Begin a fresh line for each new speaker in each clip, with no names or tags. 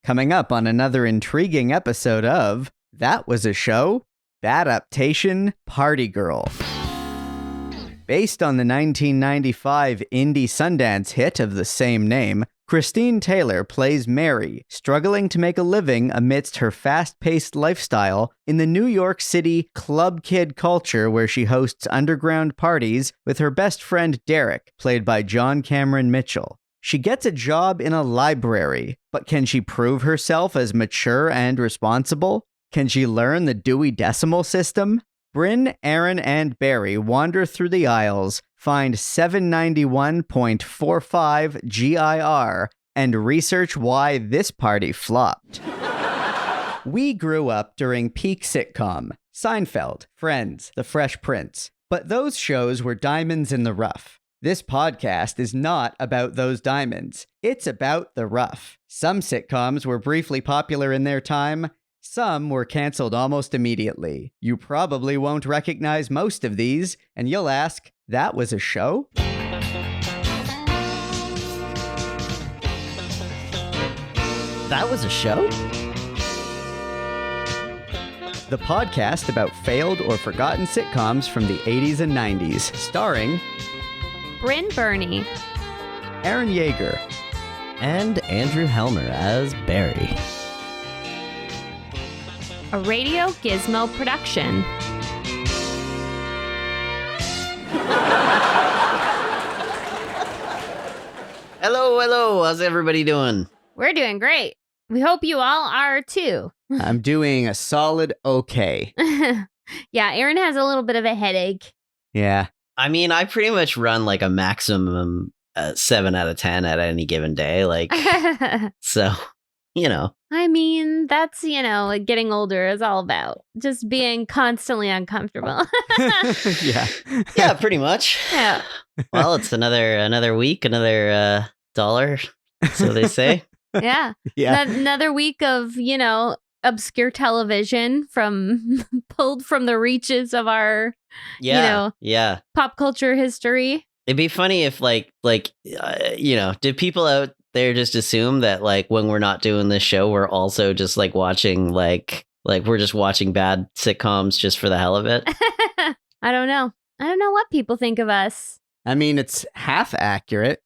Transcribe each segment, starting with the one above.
Coming up on another intriguing episode of That Was a Show, Badaptation Party Girl. Based on the 1995 indie Sundance hit of the same name, Christine Taylor plays Mary, struggling to make a living amidst her fast-paced lifestyle in the New York City club kid culture where she hosts underground parties with her best friend Derrick, played by John Cameron Mitchell. She gets a job in a library, but can she prove herself as mature and responsible? Can she learn the Dewey Decimal System? Brynn, Aaron, and Barry wander through the aisles, find 791.45 GIR, and research why this party flopped. We grew up during peak sitcom, Seinfeld, Friends, The Fresh Prince, but those shows were diamonds in the rough. This podcast is not about those diamonds. It's about the rough. Some sitcoms were briefly popular in their time. Some were canceled almost immediately. You probably won't recognize most of these, and you'll ask, that was a show?
That was a show?
The podcast about failed or forgotten sitcoms from the 80s and 90s, starring
Brynn Byrne,
Aaron Yeger,
And Andrew Helmer as Barry.
a Radio Gizmo production.
Hello. How's everybody doing?
We're doing great. We hope you all are too.
I'm doing a solid okay.
Yeah, Aaron has a little bit of a headache.
Yeah.
I mean, I pretty much run like a maximum 7 out of 10 at any given day. Like, so, you know.
I mean, that's, what getting older is all about. Just being constantly uncomfortable.
Yeah.
Yeah, pretty much.
Yeah.
Well, it's another week, another dollar, so they say.
Yeah.
Yeah.
Another week of, obscure television pulled from the reaches of our,
Yeah.
pop culture history.
It'd be funny if did people out there just assume that like when we're not doing this show, we're also just like watching like we're just watching bad sitcoms just for the hell of it?
I don't know. I don't know what people think of us.
I mean, it's half accurate.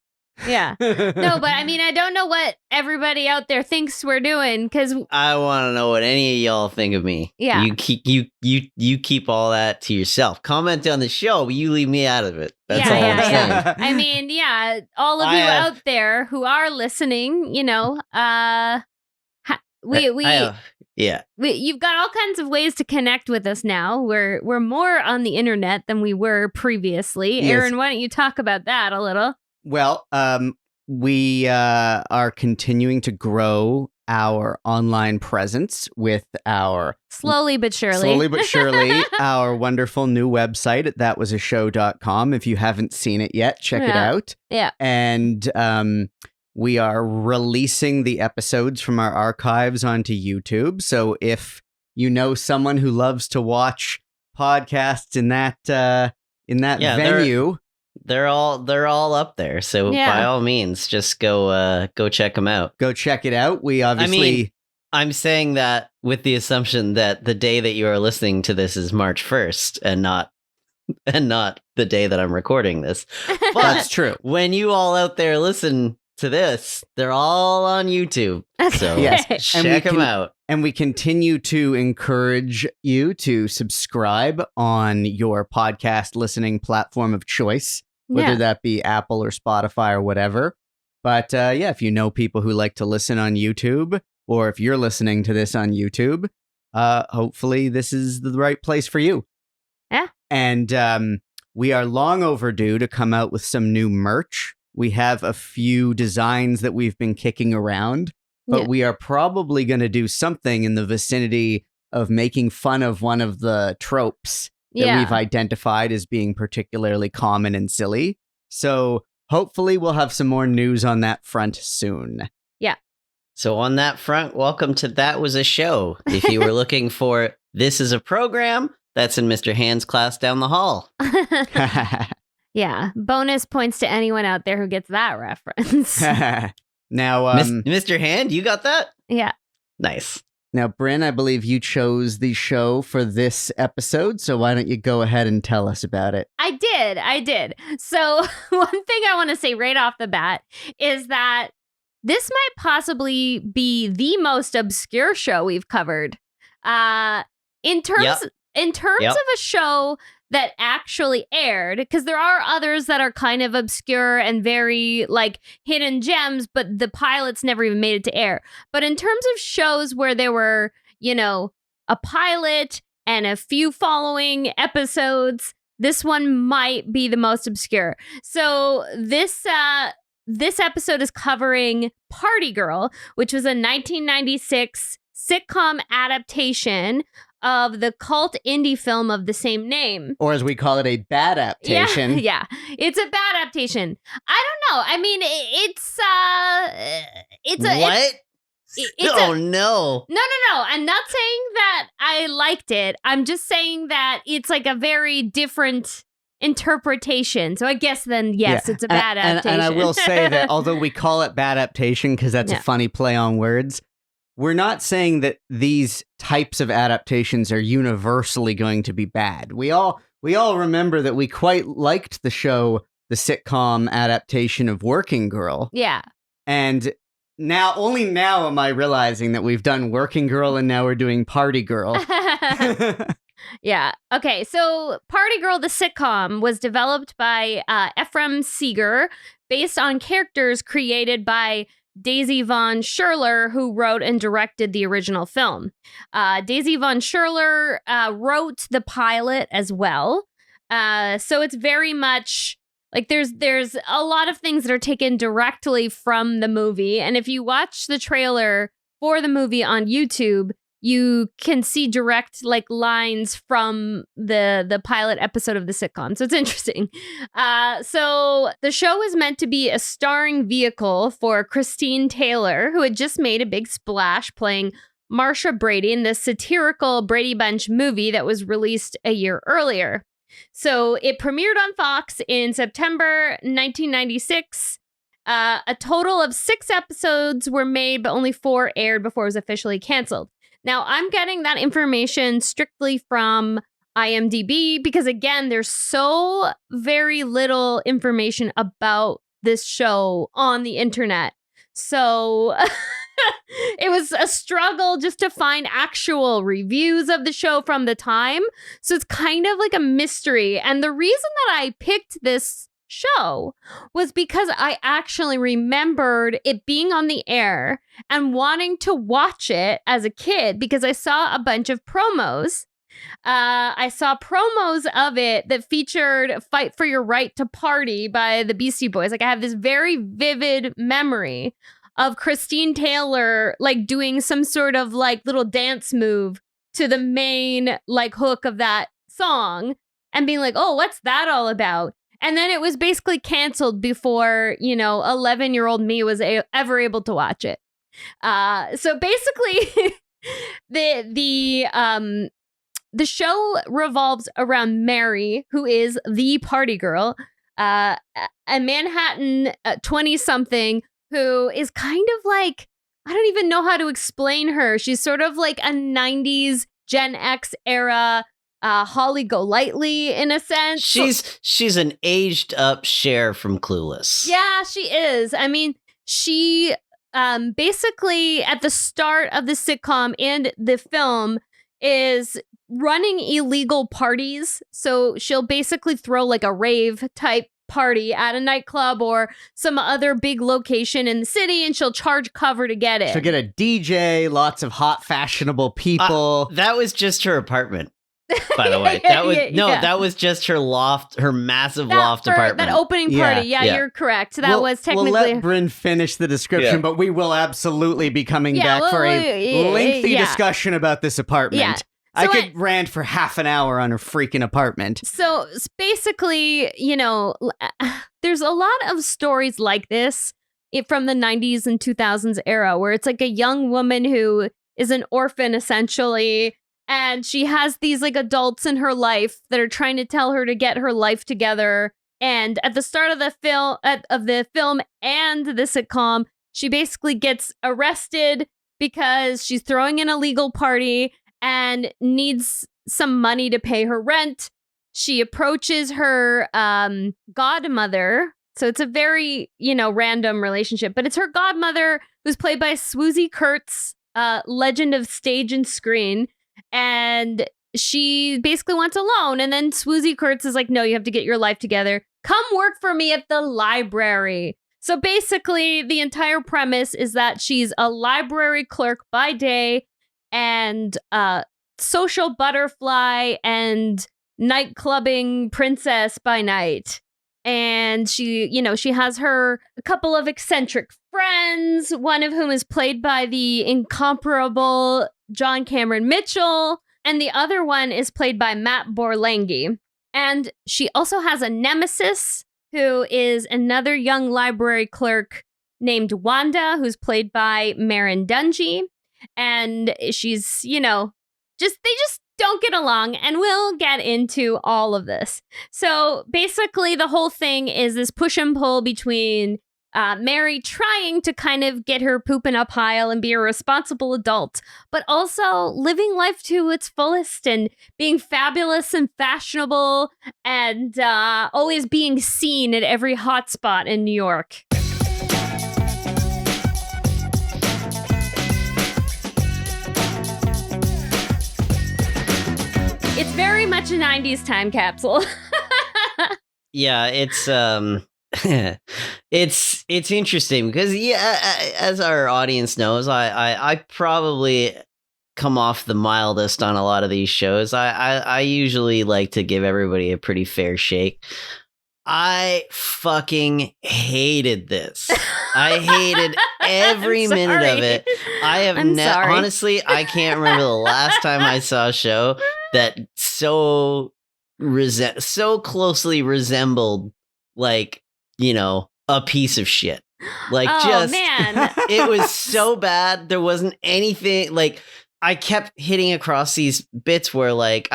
Yeah. No, but I mean, I don't know what everybody out there thinks we're doing because
I want to know what any of y'all think of me.
Yeah.
You keep all that to yourself. Comment on the show, but you leave me out of it. That's all I'm saying.
I mean, all of you out there who are listening, you've got all kinds of ways to connect with us now. We're more on the internet than we were previously.
Yes.
Aaron, why don't you talk about that a little?
Well, we are continuing to grow our online presence with our
slowly but surely,
our wonderful new website at thatwasashow.com. If you haven't seen it yet, check it out.
Yeah.
And we are releasing the episodes from our archives onto YouTube. So if you know someone who loves to watch podcasts in that venue,
they're all up there. So by all means, just go check them out.
Go check it out. We obviously.
I'm saying that with the assumption that the day that you are listening to this is March 1st and not the day that I'm recording this. But
that's true.
When you all out there listen to this, they're all on YouTube. So check them out.
And we continue to encourage you to subscribe on your podcast listening platform of choice, whether that be Apple or Spotify or whatever. But if you know people who like to listen on YouTube, or if you're listening to this on YouTube, hopefully this is the right place for you.
Yeah.
And we are long overdue to come out with some new merch. We have a few designs that we've been kicking around, but we are probably going to do something in the vicinity of making fun of one of the tropes that we've identified as being particularly common and silly. So hopefully we'll have some more news on that front soon.
Yeah.
So on that front, welcome to That Was a Show. If you were looking for This Is a Program, that's in Mr. Hand's class down the hall.
Yeah. Bonus points to anyone out there who gets that reference.
Now,
Mr. Hand, you got that?
Yeah.
Nice.
Now, Brynn, I believe you chose the show for this episode, so why don't you go ahead and tell us about it?
I did. So one thing I want to say right off the bat is that this might possibly be the most obscure show we've covered. In terms of a show that actually aired, because there are others that are kind of obscure and very like hidden gems, but the pilots never even made it to air. But in terms of shows where there were, a pilot and a few following episodes, this one might be the most obscure. So this episode is covering Party Girl, which was a 1996 sitcom adaptation of the cult indie film of the same name.
Or as we call it, a bad adaptation.
Yeah. It's a bad adaptation. I don't know. I mean,
No.
No. I'm not saying that I liked it. I'm just saying that it's like a very different interpretation. So I guess then, yes, it's a bad adaptation.
And I will say that although we call it bad adaptation because that's a funny play on words, we're not saying that these types of adaptations are universally going to be bad. We all remember that we quite liked the show, the sitcom adaptation of Working Girl.
Yeah.
And only now am I realizing that we've done Working Girl and now we're doing Party Girl.
Yeah. Okay. So Party Girl, the sitcom, was developed by Ephraim Seeger based on characters created by Daisy Von Scherler, who wrote and directed the original film. Daisy Von Scherler wrote the pilot as well. So it's very much like there's a lot of things that are taken directly from the movie. And if you watch the trailer for the movie on YouTube, you can see direct like lines from the pilot episode of the sitcom. So it's interesting. So the show is meant to be a starring vehicle for Christine Taylor, who had just made a big splash playing Marsha Brady in the satirical Brady Bunch movie that was released a year earlier. So it premiered on Fox in September 1996. A total of 6 episodes were made, but only 4 aired before it was officially canceled. Now, I'm getting that information strictly from IMDb because, again, there's so very little information about this show on the internet. So it was a struggle just to find actual reviews of the show from the time. So it's kind of like a mystery. And the reason that I picked this show was because I actually remembered it being on the air and wanting to watch it as a kid because I saw a bunch of promos. I saw promos of it that featured Fight for Your Right to Party by the Beastie Boys. Like I have this very vivid memory of Christine Taylor like doing some sort of like little dance move to the main like hook of that song and being like, oh, what's that all about? And then it was basically canceled before, 11-year-old me was ever able to watch it. So basically, the show revolves around Mary, who is the party girl, a Manhattan 20-something who is kind of like, I don't even know how to explain her. She's sort of like a 90s Gen X era Holly Golightly in a sense.
She's an aged up Cher from Clueless.
Yeah, she is. I mean, she basically at the start of the sitcom and the film is running illegal parties. So she'll basically throw like a rave type party at a nightclub or some other big location in the city, and she'll charge cover to get it.
She'll get a DJ, lots of hot, fashionable people.
That was just her apartment. By the way, that was just her loft, her massive loft apartment.
That opening party, you're correct. That was technically.
We'll let Brynn finish the description, but we will absolutely be coming back for a lengthy discussion about this apartment.
Yeah.
I could rant for half an hour on her freaking apartment.
So basically, there's a lot of stories like this from the 90s and 2000s era where it's like a young woman who is an orphan essentially. And she has these like adults in her life that are trying to tell her to get her life together. And at the start of the film and the sitcom, she basically gets arrested because she's throwing an illegal party and needs some money to pay her rent. She approaches her godmother. So it's a very, random relationship, but it's her godmother who's played by Swoosie Kurtz, legend of stage and screen. And she basically wants a loan. And then Swoosie Kurtz is like, no, you have to get your life together. Come work for me at the library. So basically, the entire premise is that she's a library clerk by day and social butterfly and nightclubbing princess by night. And she has a couple of eccentric friends, one of whom is played by the incomparable John Cameron Mitchell, and the other one is played by Matt Borlangi. And she also has a nemesis, who is another young library clerk named Wanda, who's played by Marin Dungy. And she's, they just don't get along, and we'll get into all of this. So basically, the whole thing is this push and pull between Mary trying to kind of get her poop in a pile and be a responsible adult, but also living life to its fullest and being fabulous and fashionable and always being seen at every hotspot in New York. It's very much a 90s time capsule.
Yeah, it's it's interesting because as our audience knows, I probably come off the mildest on a lot of these shows. I usually like to give everybody a pretty fair shake. I fucking hated this. I hated every minute of it. I have honestly, I can't remember the last time I saw a show that so closely resembled like, a piece of shit. Like,
man.
It was so bad. There wasn't anything, like, I kept hitting across these bits where, like,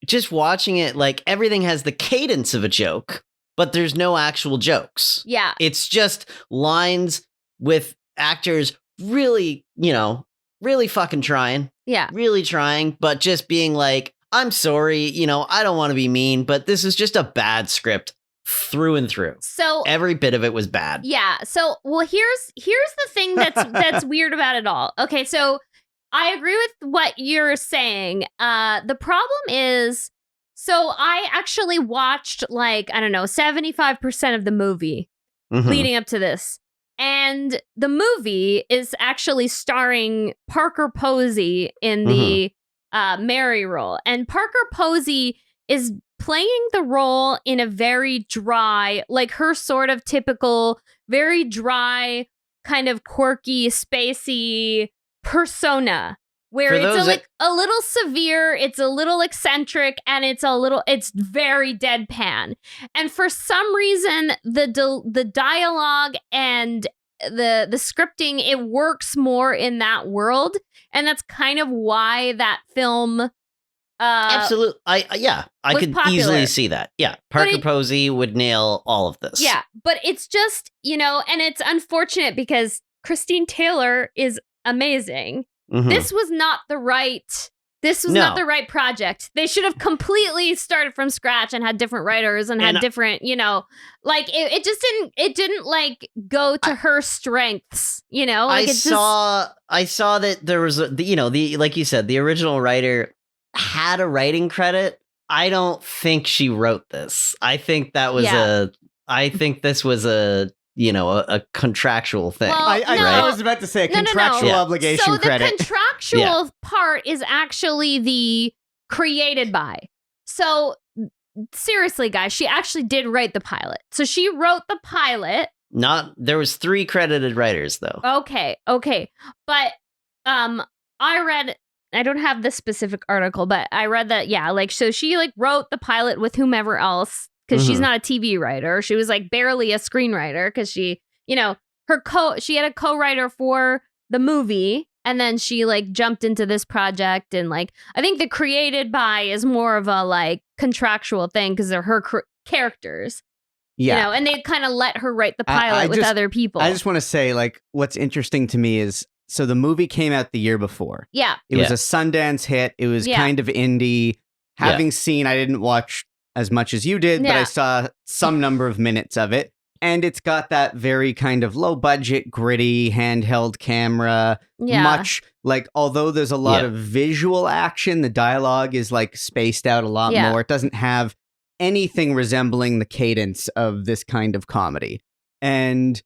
just watching it, like, everything has the cadence of a joke, but there's no actual jokes.
Yeah.
It's just lines with actors really, really fucking trying.
Yeah.
Really trying, but just being like, I'm sorry, I don't want to be mean, but this is just a bad script through and through.
So
every bit of it was bad.
Yeah. So, well, here's the thing that's weird about it all. Okay, so I agree with what you're saying. The problem is, so I actually watched 75% of the movie leading up to this. And the movie is actually starring Parker Posey in the Mary role. And Parker Posey is playing the role in a very dry, like her sort of typical, very dry, kind of quirky, spacey persona. Where it's a little severe, it's a little eccentric, and it's very deadpan. And for some reason, the dialogue and the scripting, it works more in that world. And that's kind of why that film
absolutely. I could
popular.
Easily see that. Yeah. Parker Posey would nail all of this.
Yeah. But it's just, and it's unfortunate because Christine Taylor is amazing.
Mm-hmm.
This was not the right project. They should have completely started from scratch and had different writers and had different, it just didn't go to her strengths,
I saw that there was like you said, the original writer had a writing credit. I don't think she wrote this. I think that was this was a contractual thing.
Well,
I was about to say a contractual obligation credit.
So the contractual part is actually the created by. So seriously, guys, she actually did write the pilot. So she wrote the pilot.
There was 3 credited writers though.
Okay. But I don't have this specific article, but I read that, so she wrote the pilot with whomever else. Because she's not a TV writer. She was barely a screenwriter because she, she had a co-writer for the movie, and then she jumped into this project, and I think the created by is more of a contractual thing because they're her characters.
Yeah.
You know, and they kind of let her write the
I
pilot with
just-
other people.
I just want to say, like, what's interesting to me is, so the movie came out the year before.
yeah.
It was
Yeah.
a Sundance hit. It was
Yeah.
kind of indie.
Yeah.
Having seen, I didn't watch as much as you did, but I
Yeah.
saw some number of minutes of it. And it's got that very kind of low budget, gritty, handheld camera.
Yeah.
Much like, although there's a lot
Yeah.
of visual action, the dialogue is like spaced out a lot
Yeah.
more. It doesn't have anything resembling the cadence of this kind of comedy. And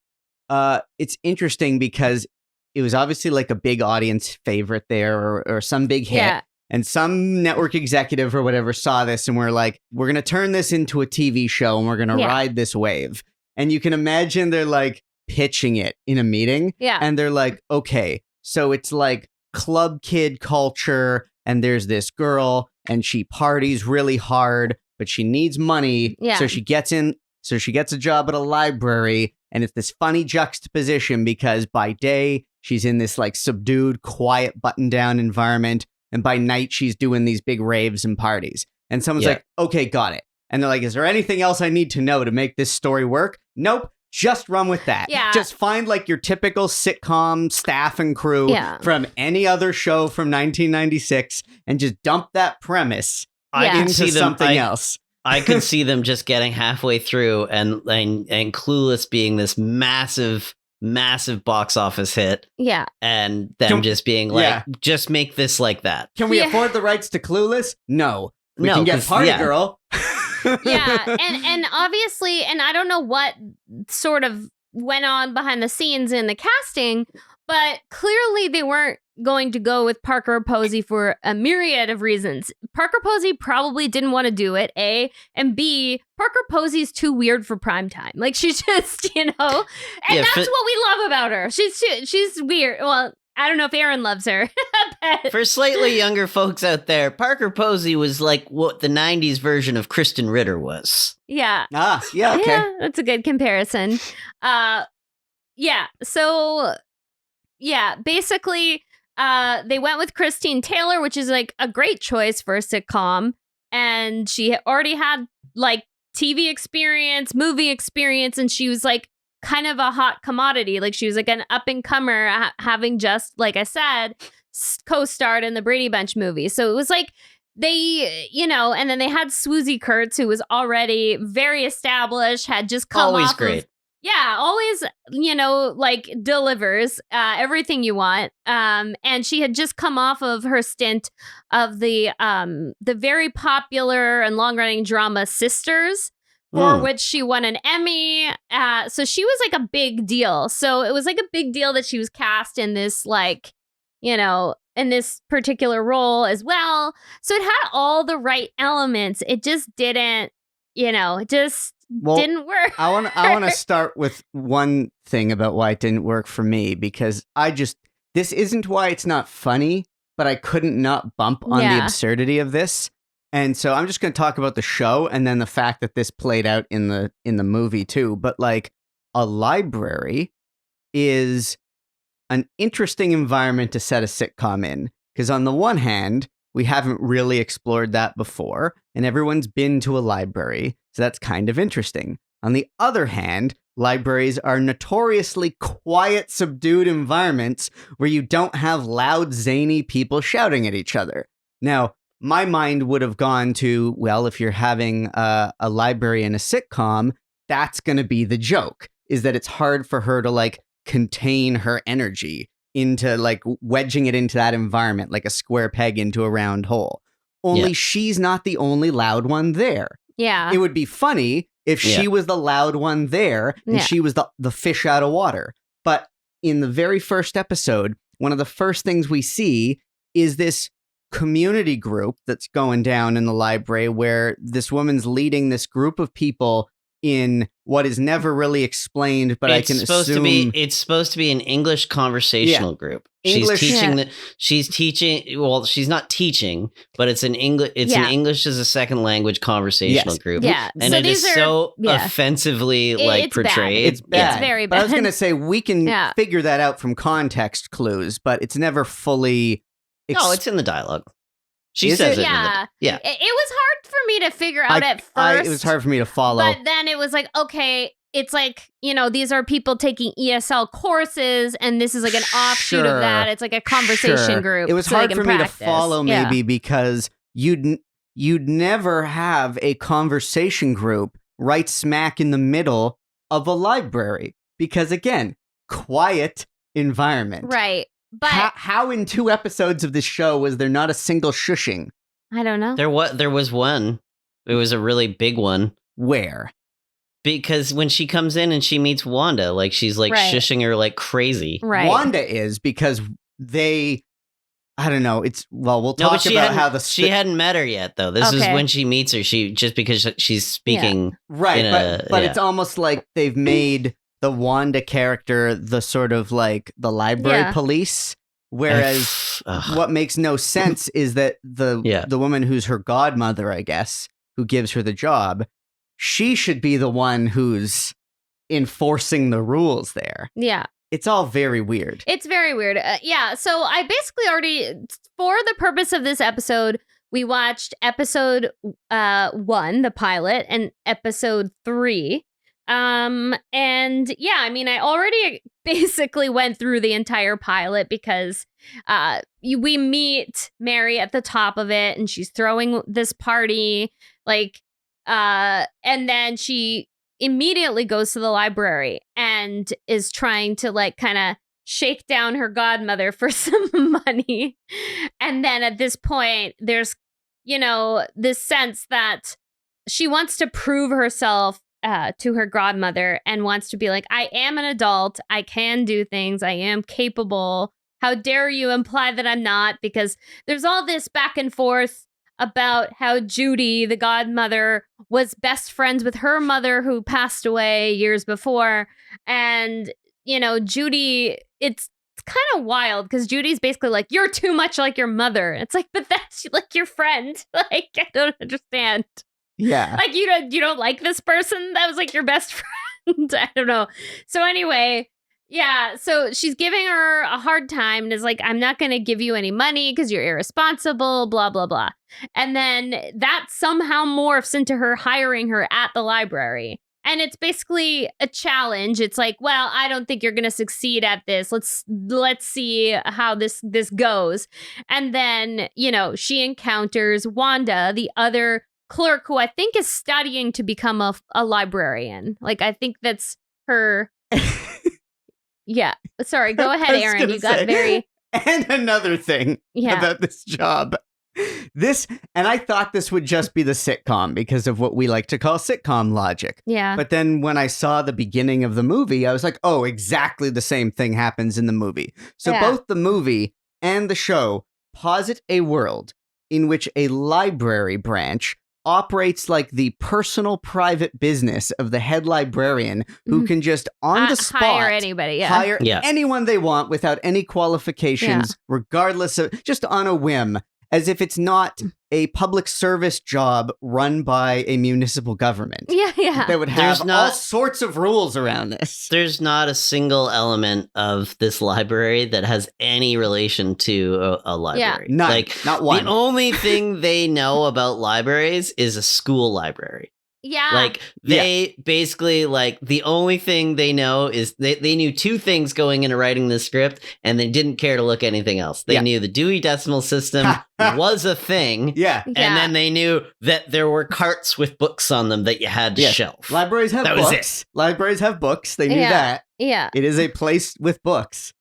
it's interesting because it was obviously like a big audience favorite there, or some big hit.
Yeah.
And some network executive or whatever saw this and we're like, we're going to turn this into a TV show and we're going to
Yeah.
ride this wave. And you can imagine they're like pitching it in a meeting.
Yeah.
And they're like, okay, so it's like club kid culture. And there's this girl and she parties really hard, but she needs money.
Yeah.
So she gets a job at a library. And it's this funny juxtaposition because by day, she's in this like subdued, quiet, button down environment. And by night, she's doing these big raves and parties. And someone's
Yeah.
like, okay, got it. And they're like, is there anything else I need to know to make this story work? Nope. Just run with that.
Yeah.
Just find like your typical sitcom staff and crew
Yeah.
from any other show from 1996 and just dump that premise
I
Yeah.
can
into
see them.
something else.
I could see them just getting halfway through and Clueless being this massive box office hit,
Yeah.
and them
Can-
just being like,
yeah.
just make this like that.
Can we
Yeah.
afford the rights to Clueless? No. We
No,
can get
'cause-
Party
yeah.
Girl.
Yeah. And obviously, and I don't know what sort of went on behind the scenes in the casting, but clearly they weren't going to go with Parker Posey for a myriad of reasons. Parker Posey probably didn't want to do it, A, and B, Parker Posey's too weird for primetime. Like, she's just, and
Yeah,
that's
for-
what we love about her. She's weird. Well, I don't know if Aaron loves her. but-
For slightly younger folks out there, Parker Posey was like what the 90s version of Kristen Ritter was.
yeah.
Yeah, okay.
Yeah, that's a good comparison. Yeah. So, yeah, basically, they went with Christine Taylor, which is like a great choice for a sitcom, and she already had like TV experience, movie experience, and she was like kind of a hot commodity. Like she was like an up and comer, having just, like I said, co-starred in the Brady Bunch movie. So it was like they, and then they had Swoozie Kurtz, who was already very established, had just come
Always
off
great.
of, yeah, always, like delivers everything you want. And she had just come off of her stint of the very popular and long-running drama Sisters, for
Mm.
which she won an Emmy. So she was like a big deal. So it was like a big deal that she was cast in this, like, in this particular role as well. So it had all the right elements. It just didn't, it just
Well,
didn't work.
I want to start with one thing about why it didn't work for me, because this isn't why it's not funny, but I couldn't not bump on the
Yeah.
absurdity of this. And so I'm just going to talk about the show and then the fact that this played out in the movie too. But like, a library is an interesting environment to set a sitcom in, because on the one hand, we haven't really explored that before, and everyone's been to a library, so that's kind of interesting. On the other hand, libraries are notoriously quiet, subdued environments where you don't have loud, zany people shouting at each other. Now, my mind would have gone to, well, if you're having a library in a sitcom, that's going to be the joke, is that it's hard for her to like contain her energy into like wedging it into that environment like a square peg into a round hole. Only she's not the only loud one there.
Yeah.
It would be funny if she was the loud one there and
Yeah.
she was the fish out of water. But in the very first episode, one of the first things we see is this community group that's going down in the library where this woman's leading this group of people in what is never really explained, but I can assume
it's supposed to be an English conversational group.
English-
She's teaching. Well, she's not teaching, but it's an English. It's an English as a second language conversational
Yes.
group.
Yeah.
and
So
it is
these are-
so
yeah.
offensively like
It's bad.
portrayed.
it's bad.
It's very
But I was
bad.
going to say we can
Yeah.
figure that out from context clues, but it's never fully.
No, it's in the dialogue. She
Is
says
it?
it.
Yeah.
Yeah.
It was hard for for me to figure out at first.
It was hard for me to follow.
But then it was like, okay, it's like, these are people taking ESL courses, and this is like an offshoot of that. It's like a conversation group.
It was
so
hard for me to
practice.
follow, maybe, because you'd never have a conversation group right smack in the middle of a library. Because again, quiet environment.
Right. But
how in 2 episodes of this show was there not a single shushing?
I don't know.
There was one. It was a really big one.
Where?
Because when she comes in and she meets Wanda, like she's like shushing her like crazy.
Right.
Wanda is, because I don't know. We'll talk about how
she hadn't met her yet, though. This is when she meets her. Just because she's speaking.
Yeah. Right. But it's almost like they've made the Wanda character the sort of like the library police. Whereas what makes no sense is that the woman who's her godmother, I guess, who gives her the job, she should be the one who's enforcing the rules there.
Yeah.
It's all very weird.
It's very weird. So I basically already, for the purpose of this episode, we watched episode 1, the pilot, and episode 3. I already basically went through the entire pilot because we meet Mary at the top of it, and she's throwing this party, and then she immediately goes to the library and is trying to kind of shake down her godmother for some money. And then at this point, there's, this sense that she wants to prove herself to her godmother and wants to be like, I am an adult. I can do things. I am capable. How dare you imply that I'm not? Because there's all this back and forth about how Judy, the godmother, was best friends with her mother who passed away years before. And, Judy, it's kind of wild because Judy's basically like, you're too much like your mother. It's like, but that's like your friend. I don't understand.
Yeah.
You don't like this person that was like your best friend. I don't know. So anyway, yeah, so she's giving her a hard time and is like, I'm not going to give you any money because you're irresponsible, blah, blah, blah. And then that somehow morphs into her hiring her at the library. And it's basically a challenge. It's like, well, I don't think you're going to succeed at this. Let's see how this goes. And then, she encounters Wanda, the other clerk, who I think is studying to become a librarian. I think that's her. Yeah. Sorry. Go ahead, Aaron. You got very.
And another thing about this job. And I thought this would just be the sitcom because of what we like to call sitcom logic.
Yeah.
But then when I saw the beginning of the movie, I was like, oh, exactly the same thing happens in the movie. So both the movie and the show posit a world in which a library branch operates like the personal private business of the head librarian who can just on the spot
hire anybody,
hire anyone they want without any qualifications, regardless of, just on a whim, as if it's not a public service job run by a municipal government.
Yeah.
That would have all sorts of rules around this.
There's not a single element of this library that has any relation to a library.
Yeah. Not one.
The only thing they know about libraries is a school library.
Yeah.
They basically, the only thing they know is they knew 2 things going into writing the script, and they didn't care to look anything else. They knew the Dewey Decimal System was a thing.
Yeah.
And then they knew that there were carts with books on them that you had to shelf.
Libraries have books. Libraries have books. They knew that.
Yeah.
It is a place with books.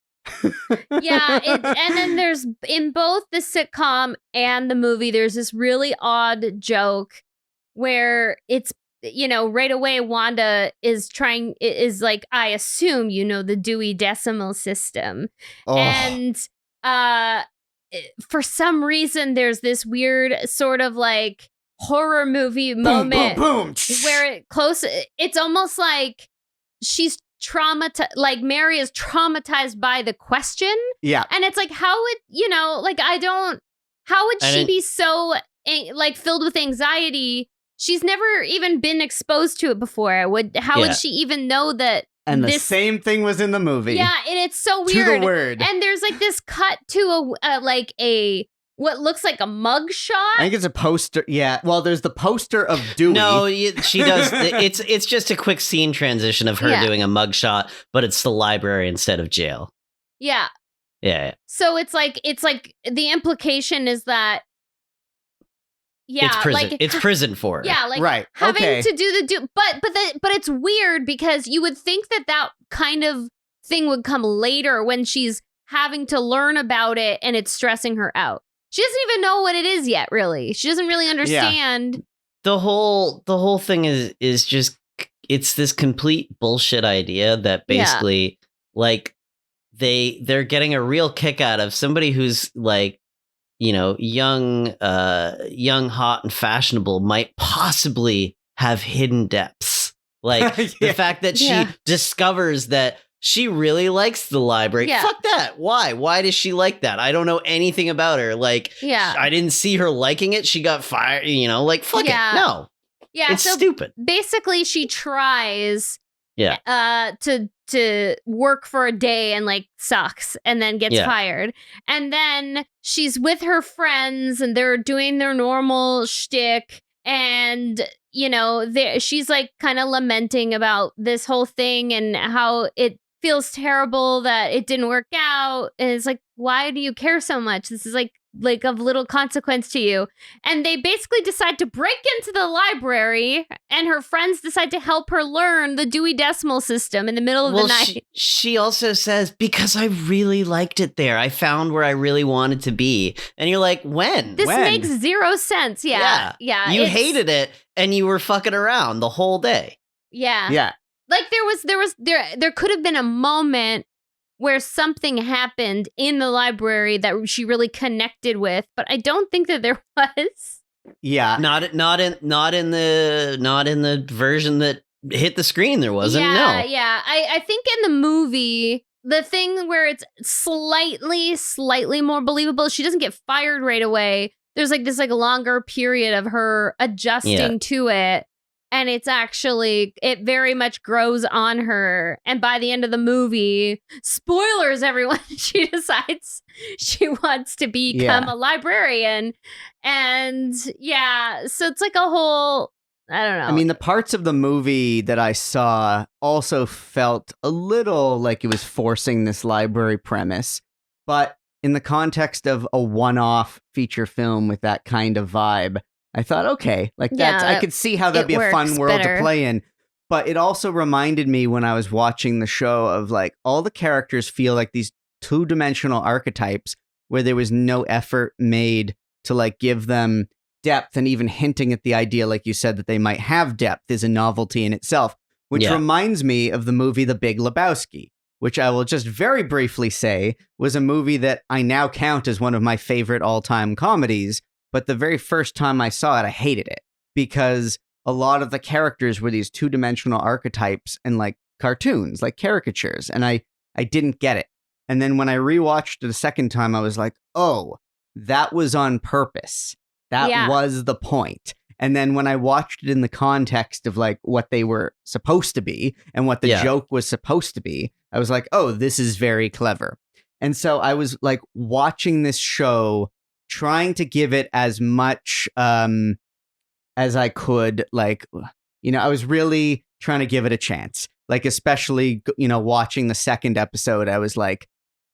And then there's, in both the sitcom and the movie, there's this really odd joke where it's, right away Wanda is like, I assume the Dewey Decimal System.
Oh.
And for some reason there's this weird sort of horror movie moment
boom,
where it's almost like she's traumatized, Mary is traumatized by the question.
Yeah.
And it's like, how would, how would she be so filled with anxiety? She's never even been exposed to it before. How would she even know that?
And the same thing was in the movie.
Yeah, and it's so weird.
To the word.
And there's this cut to a what looks like a mug shot.
I think it's a poster. Yeah. Well, there's the poster of Dewey.
No, she does. It's just a quick scene transition of her doing a mugshot, but it's the library instead of jail.
Yeah.
Yeah.
So it's like the implication is that
it's prison. It's prison for her.
Yeah, like
right.
having
Okay.
to do but it's weird because you would think that kind of thing would come later when she's having to learn about it and it's stressing her out. She doesn't even know what it is yet, really. She doesn't really understand.
The whole thing is just, it's this complete bullshit idea that basically like they're getting a real kick out of somebody who's like, you know, young, hot and fashionable might possibly have hidden depths. Like the fact that she discovers that she really likes the library.
Yeah.
Fuck that. Why? Why does she like that? I don't know anything about her. Like, I didn't see her liking it. She got fired, you know, like, fuck it. No.
Yeah.
It's
so
stupid.
Basically, she tries to work for a day and like sucks and then gets fired. And then she's with her friends and they're doing their normal shtick. And, you know, she's like kind of lamenting about this whole thing and how it feels terrible that it didn't work out. And it's like, why do you care so much? This is like of little consequence to you. And they basically decide to break into the library and her friends decide to help her learn the Dewey Decimal System in the middle of the night.
She also says, because I really liked it there. I found where I really wanted to be. And you're like, when?
This makes zero sense. Yeah.
You hated it and you were fucking around the whole day.
Yeah.
Yeah.
Like there could have been a moment where something happened in the library that she really connected with, but I don't think that there was.
Yeah.
Not in the version that hit the screen there wasn't.
Yeah,
no.
Yeah. I think in the movie, the thing where it's slightly more believable, she doesn't get fired right away. There's like this like longer period of her adjusting to it. And it's actually, it very much grows on her. And by the end of the movie, spoilers, everyone, she decides she wants to become a librarian. And so it's like a whole, I don't know.
I mean, the parts of the movie that I saw also felt a little like it was forcing this library premise. But in the context of a one-off feature film with that kind of vibe, I thought, okay, like that's, I could see how that'd be a fun world to play in. But it also reminded me when I was watching the show of like all the characters feel like these two-dimensional archetypes where there was no effort made to like give them depth, and even hinting at the idea, like you said, that they might have depth is a novelty in itself, which reminds me of the movie The Big Lebowski, which I will just very briefly say was a movie that I now count as one of my favorite all-time comedies. But the very first time I saw it, I hated it because a lot of the characters were these two-dimensional archetypes and like cartoons, like caricatures. And I didn't get it. And then when I rewatched it a second time, I was like, oh, that was on purpose. That was the point. And then when I watched it in the context of like what they were supposed to be and what the joke was supposed to be, I was like, oh, this is very clever. And so I was like watching this show, trying to give it as much as I could. Like, you know, I was really trying to give it a chance. Like, especially, you know, watching the second episode, I was like,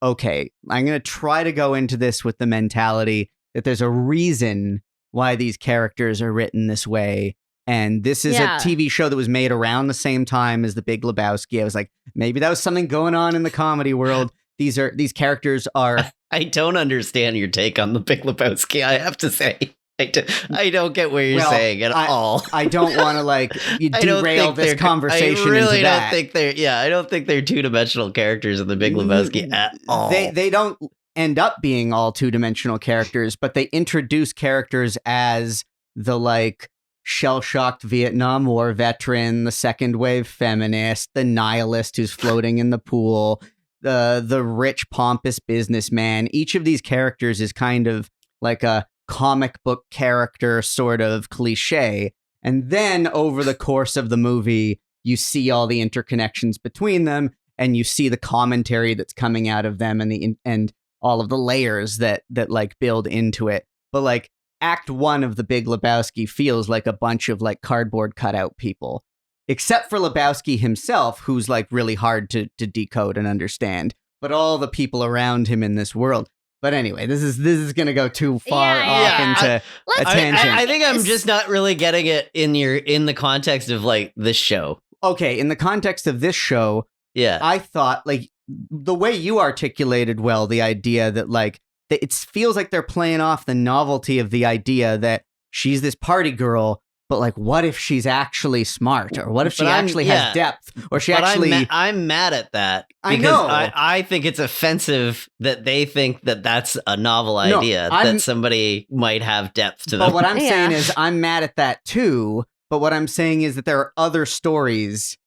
okay, I'm going to try to go into this with the mentality that there's a reason why these characters are written this way. And this is a TV show that was made around the same time as The Big Lebowski. I was like, maybe that was something going on in the comedy world. These characters are...
I don't understand your take on The Big Lebowski, I have to say. I don't get what you're saying at all.
I don't want to like derail this conversation. I really
don't think they're. I don't think they're two-dimensional characters in The Big Lebowski at all.
They don't end up being all two-dimensional characters, but they introduce characters as the like shell-shocked Vietnam War veteran, the second wave feminist, the nihilist who's floating in the pool, the rich pompous businessman. Each of these characters is kind of like a comic book character sort of cliche. And then over the course of the movie, you see all the interconnections between them, and you see the commentary that's coming out of them, and all of the layers that like build into it. But like Act 1 of The Big Lebowski feels like a bunch of like cardboard cutout people, except for Lebowski himself, who's like really hard to decode and understand. But all the people around him in this world. But anyway, this is going to go too far off into a tangent.
I think I'm just not really getting it in the context of like this show.
Okay, in the context of this show,
Yeah.
I thought like the way you articulated well the idea that like it feels like they're playing off the novelty of the idea that she's this party girl, but like what if she's actually smart, or what if she actually has depth, or she actually
I'm mad at that
I
because
know.
I think it's offensive that they think that that's a novel idea, that somebody might have depth to them.
But what I'm saying is I'm mad at that too, but what I'm saying is that there are other stories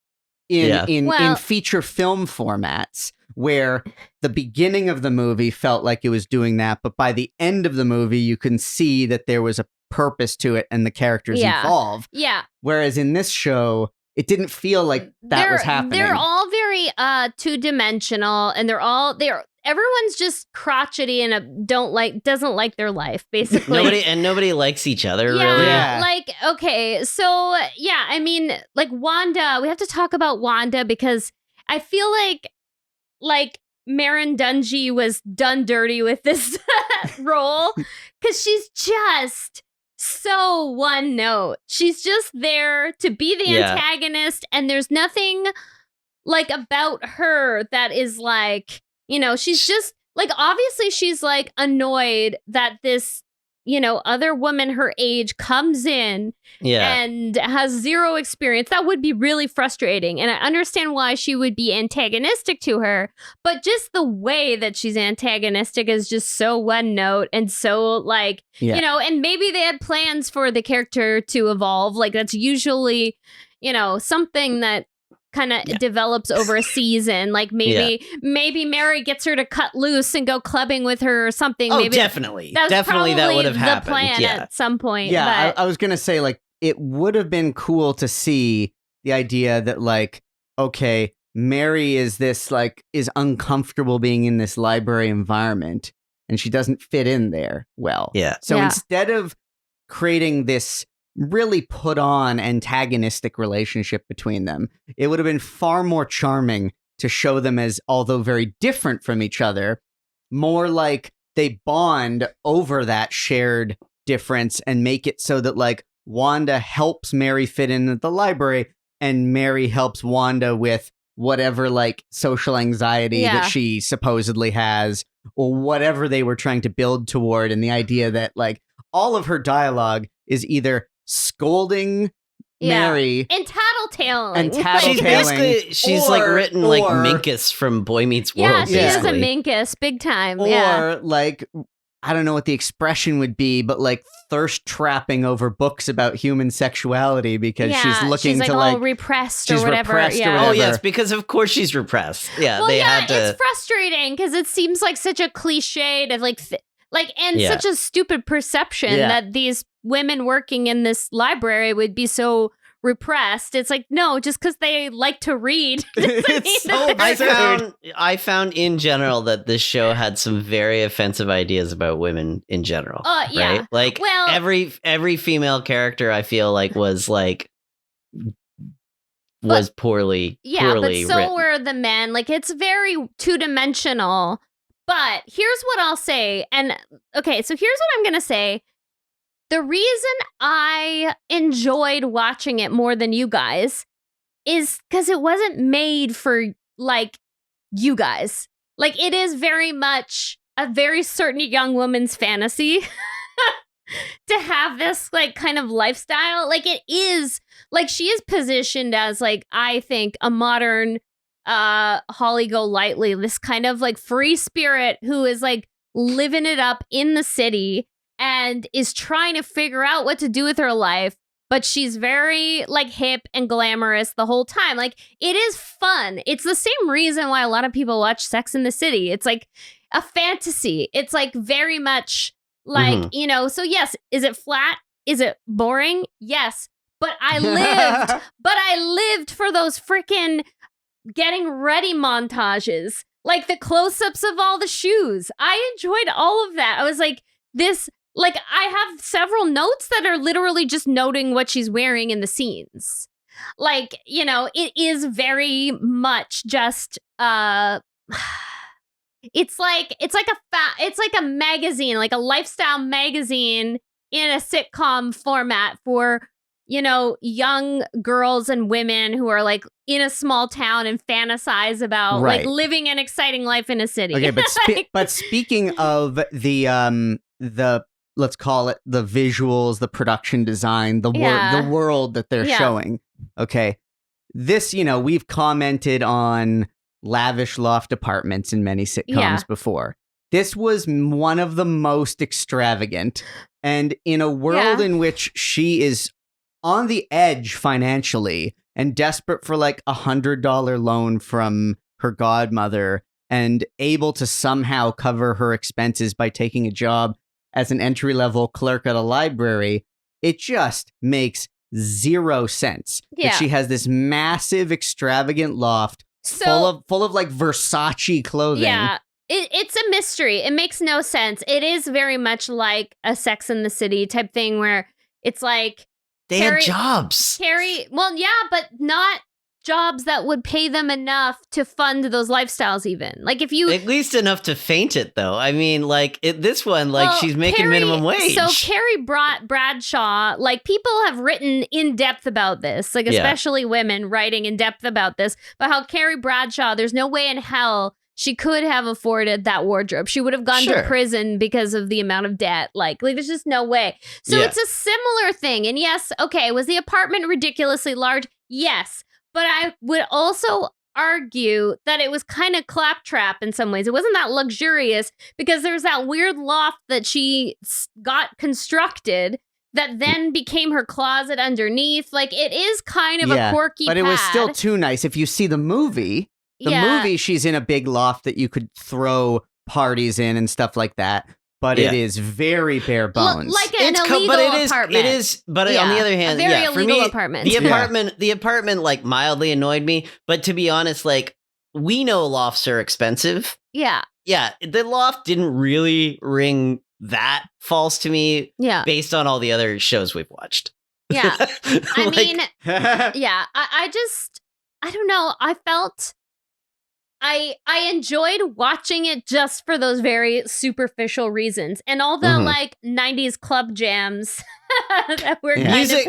in feature film formats where the beginning of the movie felt like it was doing that, but by the end of the movie you can see that there was a purpose to it and the characters evolve.
Yeah.
Whereas in this show, it didn't feel like that was happening.
They're all very two-dimensional, and everyone's just crotchety and doesn't like their life, basically.
Nobody likes each other, really.
Yeah.
Like, okay, so yeah, I mean, like Wanda, we have to talk about Wanda because I feel like Marin Dungy was done dirty with this role because she's just so one note. She's just there to be the antagonist, and there's nothing like about her that is like, you know, she's just like, obviously she's like annoyed that this, you know, other woman her age comes in and has zero experience. That would be really frustrating. And I understand why she would be antagonistic to her, but just the way that she's antagonistic is just so one note and so like, you know, and maybe they had plans for the character to evolve. Like that's usually, you know, something that kind of develops over a season. Like maybe Mary gets her to cut loose and go clubbing with her or something.
Oh,
maybe
definitely.
That's
Definitely that would have
the
happened.
plan at some point.
Yeah,
but
I was going to say, like, it would have been cool to see the idea that, like, okay, Mary is uncomfortable being in this library environment, and she doesn't fit in there well.
Yeah.
So instead of creating this really put on antagonistic relationship between them, it would have been far more charming to show them as, although very different from each other, more like they bond over that shared difference and make it so that like Wanda helps Mary fit in at the library and Mary helps Wanda with whatever like social anxiety that she supposedly has, or whatever they were trying to build toward. And the idea that like all of her dialogue is either scolding Mary
and tattletaling.
She's like written like Minkus from Boy Meets World.
Yeah, she is a Minkus, big time.
Or like, I don't know what the expression would be, but like thirst trapping over books about human sexuality because she's looking
to
like
all repressed
she's
or whatever.
Repressed or whatever.
Oh yes, because of course she's repressed. Yeah,
well,
they had to.
It's frustrating because it seems like such a cliche to such a stupid perception that these women working in this library would be so repressed. It's like, no, just because they like to read.
It's so absurd.
I found in general that this show had some very offensive ideas about women in general. Right? Like every female character I feel like was poorly
but so
written.
were the men. Like it's very two-dimensional. But here's what I'll say. And okay, so here's what I'm going to say. The reason I enjoyed watching it more than you guys is because it wasn't made for, like, you guys. Like, it is very much a very certain young woman's fantasy to have this, like, kind of lifestyle. Like, it is, like, she is positioned as, like, I think, a modern Holly Golightly, this kind of, like, free spirit who is, like, living it up in the city and is trying to figure out what to do with her life, but she's very like hip and glamorous the whole time. Like it is fun. It's the same reason why a lot of people watch Sex and the City. It's like a fantasy. It's like very much like, you know, so yes, is it flat? Is it boring? Yes. But I lived for those freaking getting ready montages. like the close-ups of all the shoes. I enjoyed all of that. I was like, this, like, I have several notes that are literally just noting what she's wearing in the scenes. Like, you know, it is very much just it's like a magazine, like a lifestyle magazine in a sitcom format for, you know, young girls and women who are like in a small town and fantasize about like living an exciting life in a city.
Okay, but speaking of the let's call it the visuals, the production design, the world that they're showing. Okay. This, you know, we've commented on lavish loft apartments in many sitcoms before. This was one of the most extravagant. And in a world in which she is on the edge financially and desperate for like $100 loan from her godmother and able to somehow cover her expenses by taking a job as an entry-level clerk at a library, it just makes zero sense that she has this massive, extravagant loft full of like Versace clothing.
Yeah. It's a mystery. It makes no sense. It is very much like a Sex and the City type thing where it's like
they had jobs.
Well, yeah, but not jobs that would pay them enough to fund those lifestyles even. Like if you...
At least enough to faint it, though. I mean, like this one, like she's making minimum wage.
So Carrie Bradshaw, like people have written in depth about this, like especially women writing in depth about this, but how Carrie Bradshaw, there's no way in hell she could have afforded that wardrobe. She would have gone to prison because of the amount of debt. Like there's just no way. So it's a similar thing. And yes, okay, was the apartment ridiculously large? Yes. But I would also argue that it was kind of claptrap in some ways. It wasn't that luxurious because there's that weird loft that she got constructed that then became her closet underneath. Like it is kind of a quirky
but it was still too nice. If you see the movie, she's in a big loft that you could throw parties in and stuff like that. But it is very bare bones.
Like an illegal apartment.
It is, but on the other hand,
a very illegal
for me,
apartment.
The apartment like mildly annoyed me. But to be honest, like we know lofts are expensive.
Yeah.
Yeah. The loft didn't really ring that false to me based on all the other shows we've watched.
Yeah. I mean, I don't know. I felt... I enjoyed watching it just for those very superficial reasons. And all the like 90s club jams that were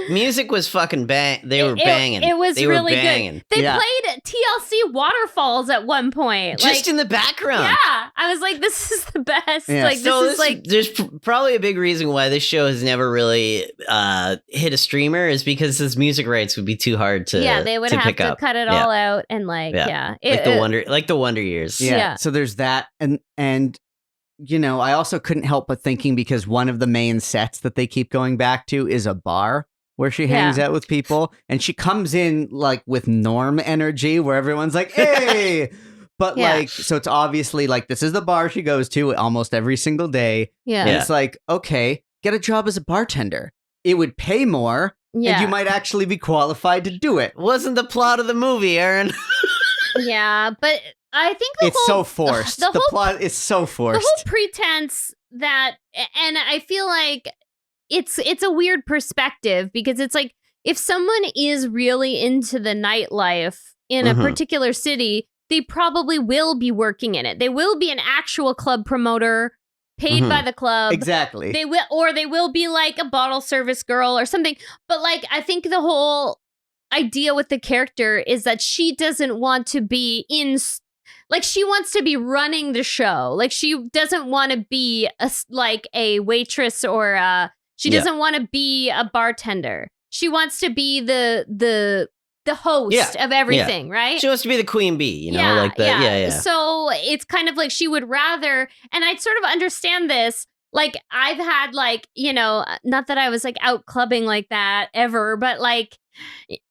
music was fucking They were banging.
It was really good. They played TLC Waterfalls at one point.
Just in the background.
Yeah. I was like, this is the best.
Yeah.
Like
there's probably a big reason why this show has never really hit a streamer is because his music rights would be too hard to
they would have to cut it all out and like
the Wonder Years.
Yeah. So there's that and you know, I also couldn't help but thinking because one of the main sets that they keep going back to is a bar where she hangs out with people and she comes in like with Norm energy where everyone's like, hey, but like, so it's obviously like, this is the bar she goes to almost every single day.
Yeah.
And it's like, okay, get a job as a bartender. It would pay more and you might actually be qualified to do it.
Wasn't the plot of the movie, Aaron.
Yeah, but I think
it's so forced. The plot is so forced.
The whole pretense that, and I feel like it's a weird perspective because it's like if someone is really into the nightlife in a particular city, they probably will be working in it. They will be an actual club promoter paid by the club.
Exactly.
They will be like a bottle service girl or something. But like I think the whole idea with the character is that she doesn't want to be like she wants to be running the show. Like she doesn't want to be a waitress or she doesn't want to be a bartender. She wants to be the host of everything, right?
She wants to be the queen bee, you know, like that. Yeah.
So it's kind of like she would rather, and I'd sort of understand this. Like I've had like, you know, not that I was like out clubbing like that ever, but like,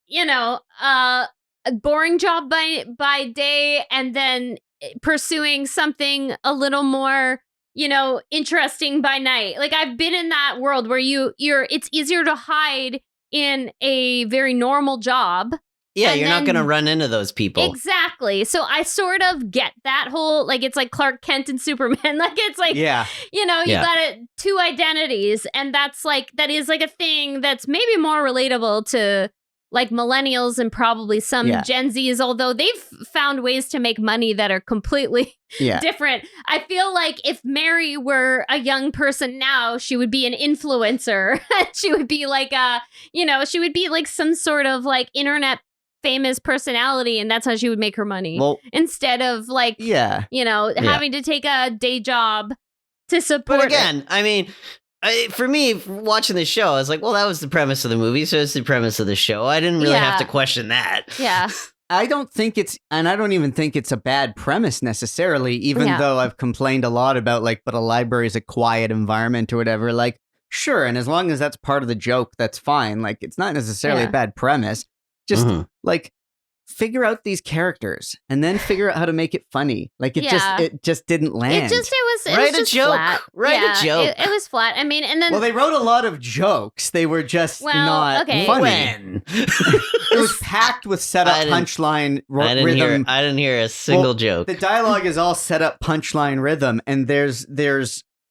you know, a boring job by day and then pursuing something a little more, you know, interesting by night. Like I've been in that world where it's easier to hide in a very normal job
Yeah,
And
you're not
then-
going to run into those people.
Exactly. So I sort of get that whole, like, it's like Clark Kent and Superman. Like, it's like,
Yeah.
you know, you
Yeah.
got two identities. And that is like a thing that's maybe more relatable to like millennials and probably some
Yeah.
Gen Zs, although they've found ways to make money that are completely
Yeah.
different. I feel like if Mary were a young person now, she would be an influencer. She would be like she would be like some sort of like internet famous personality, and that's how she would make her money.
Well,
Instead of like,
yeah.
having to take a day job to support
But again, I mean, for me, watching the show, I was like, well, that was the premise of the movie, so it's the premise of the show. I didn't really have to question that.
Yeah.
I don't think and I don't even think it's a bad premise necessarily, even
Yeah.
though I've complained a lot about like, but a library is a quiet environment or whatever. Like, sure. And as long as that's part of the joke, that's fine. Like, it's not necessarily
Yeah.
a bad premise. Just
Mhm.
like figure out these characters and then figure out how to make it funny. Like it
Yeah.
just didn't land.
It was
Write a
just
joke.
flat.
Write a
Yeah,
joke.
It was flat. I mean, and then
Well, they wrote a lot of jokes. They were just
Well,
not
okay.
funny.
When?
It was packed with setup,
I didn't-
punchline,
I
rhythm.
didn't hear a single
Well,
joke.
The dialogue is all set up, punchline, rhythm, and there's.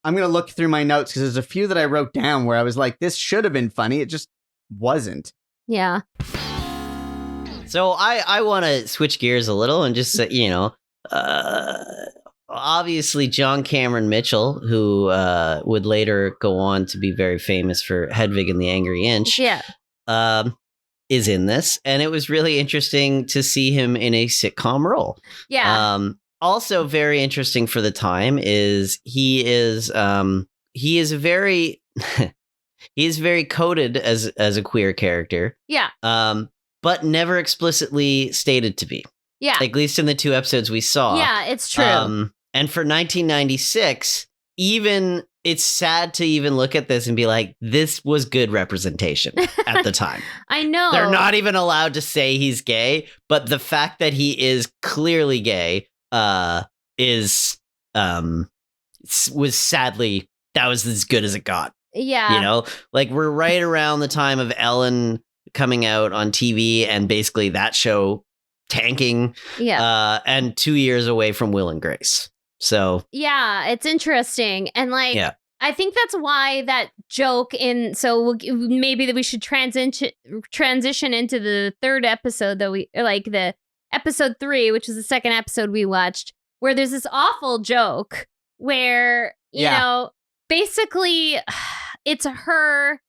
I'm gonna look through my notes because there's a few that I wrote down where I was like, this should have been funny. It just wasn't.
yeah.
So I want to switch gears a little and just say, obviously John Cameron Mitchell, who would later go on to be very famous for Hedwig and the Angry Inch,
Yeah.
is in this, and it was really interesting to see him in a sitcom role.
Yeah.
Also very interesting for the time is he is very he is very coded as a queer character.
Yeah.
But never explicitly stated to be.
Yeah.
At least in the 2 episodes we saw.
Yeah, it's true.
And for 1996, even it's sad to even look at this and be like, this was good representation at the time.
I know.
They're not even allowed to say he's gay, but the fact that he is clearly gay was sadly, that was as good as it got.
Yeah.
You know, like we're right around the time of Ellen coming out on TV and basically that show tanking.
Yeah.
And 2 years away from Will and Grace. So
Yeah, it's interesting. And like,
Yeah.
I think that's why that joke maybe that we should transition into the third episode the episode 3, which is the second episode we watched, where there's this awful joke where, you
Yeah.
know, basically it's her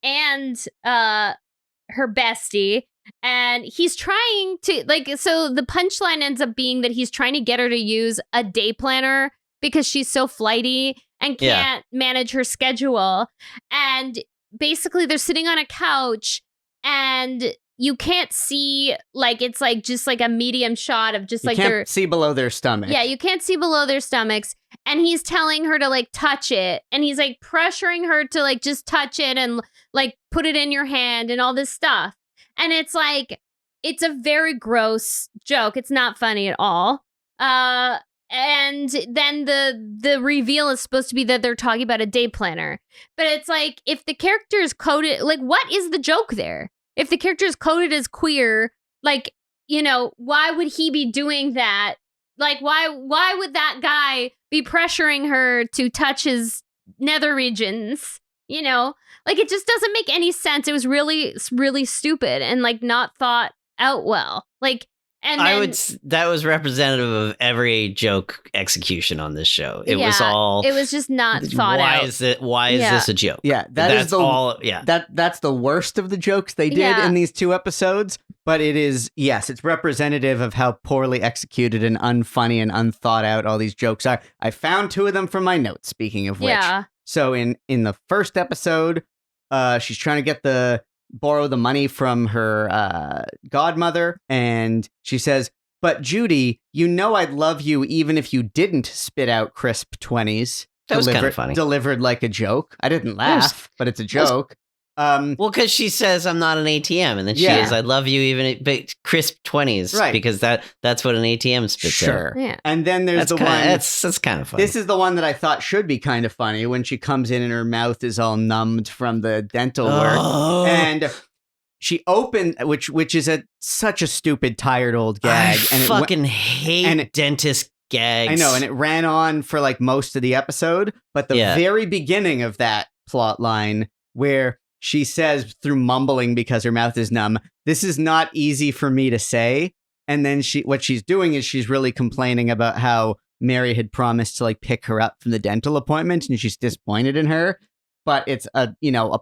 and her bestie, and he's trying to so the punchline ends up being that he's trying to get her to use a day planner because she's so flighty and can't manage her schedule. And basically they're sitting on a couch and you can't see, like, it's like just like a medium shot of just
You
like
can't
their
see below their stomach.
yeah, you can't see below their stomachs. And he's telling her to like touch it. And he's like pressuring her to like just touch it and like put it in your hand and all this stuff. And it's like, it's a very gross joke. It's not funny at all. And then the reveal is supposed to be that they're talking about a day planner. But it's like, if the character is coded, like, what is the joke there? If the character is coded as queer, like, you know, why would he be doing that? Like, why would that guy be pressuring her to touch his nether regions? You know, like, it just doesn't make any sense. It was really, really stupid and like not thought out well. Like, and then,
that was representative of every joke execution on this show. It was
yeah,
all.
it was just not thought
why
out.
is it? Why is
Yeah.
this a joke?
Yeah,
That's all. Yeah.
That's the worst of the jokes they did
Yeah.
in these 2 episodes. But it is, yes, it's representative of how poorly executed and unfunny and unthought out all these jokes are. I found 2 of them from my notes, speaking of which.
Yeah.
So in the first episode, she's trying to borrow the money from her godmother, and she says, "But Judy, you know I'd love you even if you didn't spit out crisp 20s."
That was kinda funny.
Delivered like a joke. I didn't laugh, but it's a
was-
joke.
Well, because she says I'm not an ATM, and then she
Yeah.
is I love you even but crisp 20s,
Right.
because that's what an ATM spits out.
Sure.
Yeah.
And then there's
That's
the one.
that's kind of funny.
This is the one that I thought should be kind of funny when she comes in and her mouth is all numbed from the dental work.
Oh.
And she opened, which is such a stupid, tired old gag.
I fucking hate dentist gags.
I know, and it ran on for like most of the episode, but the very beginning of that plot line where she says through mumbling because her mouth is numb, "This is not easy for me to say." And then what she's doing is she's really complaining about how Mary had promised to like pick her up from the dental appointment and she's disappointed in her. But it's a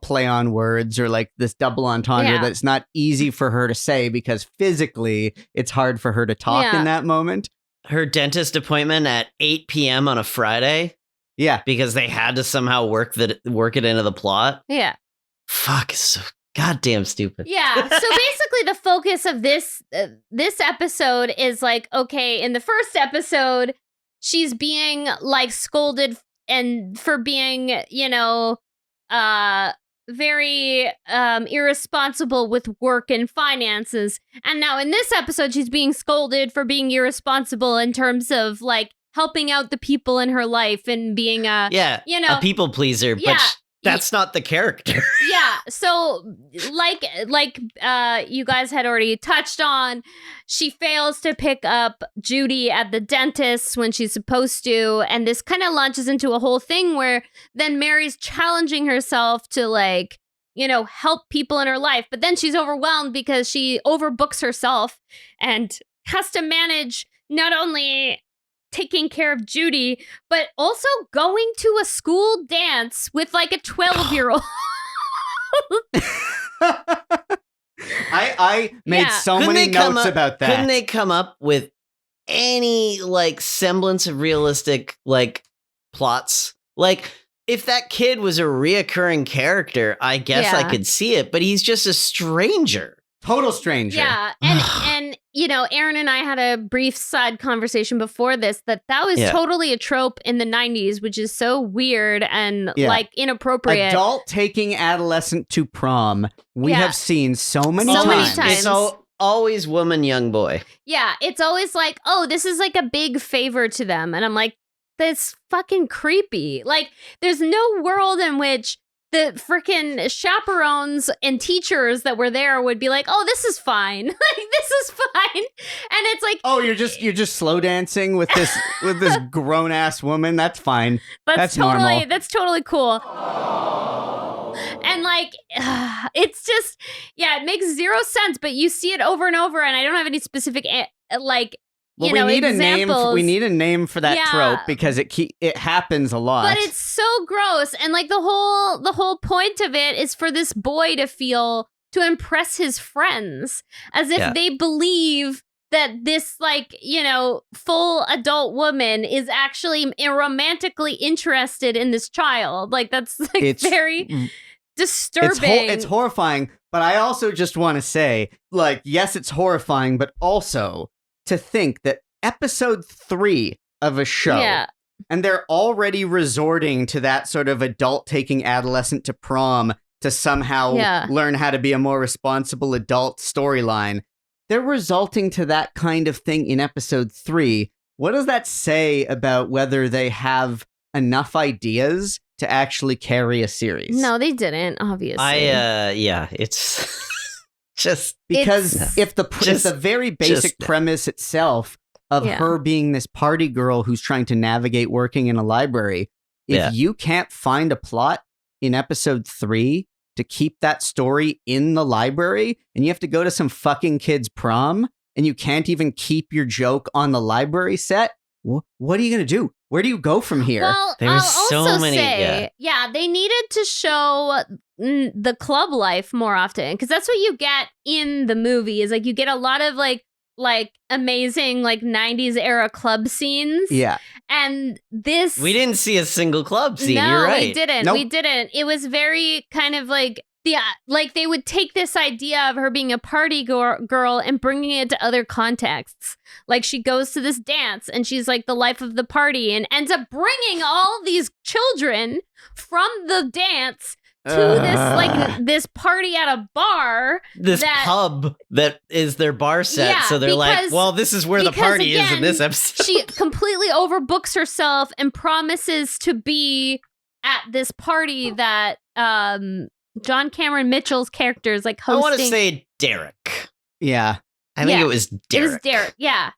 play on words or like this double entendre that's not easy for her to say because physically it's hard for her to talk in that moment.
Her dentist appointment at 8 p.m. on a Friday.
Yeah.
Because they had to somehow work it into the plot.
Yeah.
Fuck, it's so goddamn stupid.
Yeah. So basically the focus of this episode is like, okay, in the first episode, she's being like scolded and for being, very irresponsible with work and finances. And now in this episode, she's being scolded for being irresponsible in terms of like helping out the people in her life and being a
people pleaser, but that's not the character.
Yeah. So like you guys had already touched on, she fails to pick up Judy at the dentist when she's supposed to. And this kind of launches into a whole thing where then Mary's challenging herself to like, help people in her life. But then she's overwhelmed because she overbooks herself and has to manage not only taking care of Judy, but also going to a school dance with like a 12-year-old.
I made so many notes about that.
Couldn't they come up with any like semblance of realistic like plots? Like if that kid was a reoccurring character, I guess I could see it, but he's just a stranger.
Total stranger.
Yeah. And Aaron and I had a brief side conversation before this that was totally a trope in the 90s, which is so weird and like inappropriate.
Adult taking adolescent to prom. We have seen so many times.
It's always woman, young boy.
Yeah. It's always like, oh, this is like a big favor to them. And I'm like, that's fucking creepy. Like, there's no world in which the freaking chaperones and teachers that were there would be like, "Oh, this is fine. Like, this is fine." And it's like,
"Oh, you're just slow dancing with this grown ass woman. That's fine. That's
totally
normal.
That's totally cool." And like, it's just, it makes zero sense. But you see it over and over, and I don't have any specific
we need
examples.
We need a name for that trope because it happens a lot.
But it's so gross, and like the whole point of it is for this boy to impress his friends, as if they believe that this full adult woman is actually romantically interested in this child. Like that's like very disturbing.
It's horrifying. But I also just want to say, like, yes, it's horrifying, but also to think that episode 3 of a show, and they're already resorting to that sort of adult taking adolescent to prom to somehow learn how to be a more responsible adult storyline. They're resulting to that kind of thing in episode 3. What does that say about whether they have enough ideas to actually carry a series?
No, they didn't, obviously.
It's... Just
because if the very basic premise itself of her being this party girl who's trying to navigate working in a library, if you can't find a plot in episode 3 to keep that story in the library and you have to go to some fucking kid's prom and you can't even keep your joke on the library set, what are you going to do? Where do you go from here?
Well,
There's
I'll
so many.
They needed to show the club life more often because that's what you get in the movie. Is like you get a lot of like amazing like 90s era club scenes.
Yeah,
and this
we didn't see a single club scene.
No,
you're right.
We didn't.
Nope.
We didn't. It was very kind of like. Yeah, like they would take this idea of her being a party girl and bringing it to other contexts. Like she goes to this dance and she's like the life of the party and ends up bringing all these children from the dance to this party at a bar.
This pub that is their bar set.
Yeah,
so they're like, well, this is where the party is in this episode.
She completely overbooks herself and promises to be at this party that John Cameron Mitchell's character is like
I
hosting.
want to say Derrick.
Yeah.
I think
Yeah.
it was Derrick.
It was Derrick, yeah.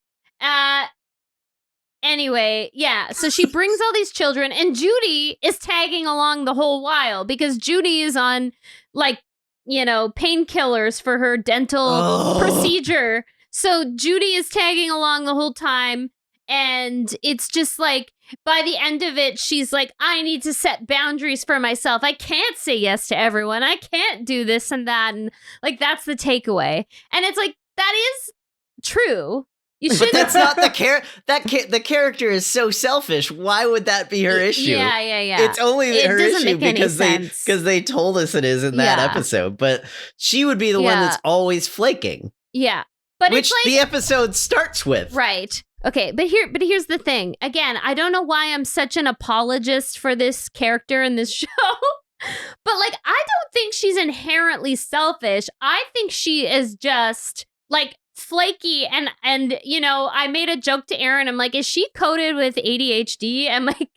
Anyway, yeah. So she brings all these children, and Judy is tagging along the whole while because Judy is on, like, painkillers for her dental procedure. So Judy is tagging along the whole time, and it's just like, by the end of it, she's like, I need to set boundaries for myself. I can't say yes to everyone. I can't do this and that. And, like, that's the takeaway. And it's like, that is true. You
But
shouldn't.
that's not the the character is so selfish. Why would that be her issue?
Yeah.
It's only
It
her
doesn't
issue
make any
because
sense.
they told us it is in that
Yeah.
episode. But she would be the one
Yeah.
that's always flaking,
Yeah. But
which
it's like,
the episode starts with.
right. Okay, but here's the thing. Again, I don't know why I'm such an apologist for this character in this show. But like, I don't think she's inherently selfish. I think she is just like flaky and I made a joke to Aaron. I'm like, is she coded with ADHD? I'm like,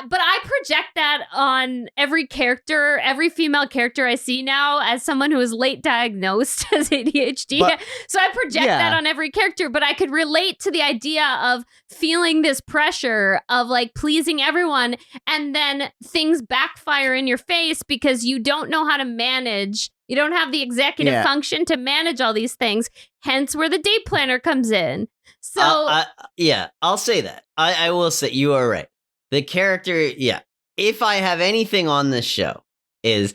but I project that on every female character I see now as someone who is late diagnosed as ADHD.
But-
So I project
Yeah.
that on every character, but I could relate to the idea of feeling this pressure of like pleasing everyone, and then things backfire in your face because you don't know how to manage. You don't have the executive
Yeah.
function to manage all these things, hence where the day planner comes in. So,
I'll say that. I will say you are right. The character, yeah. If I have anything on this show, is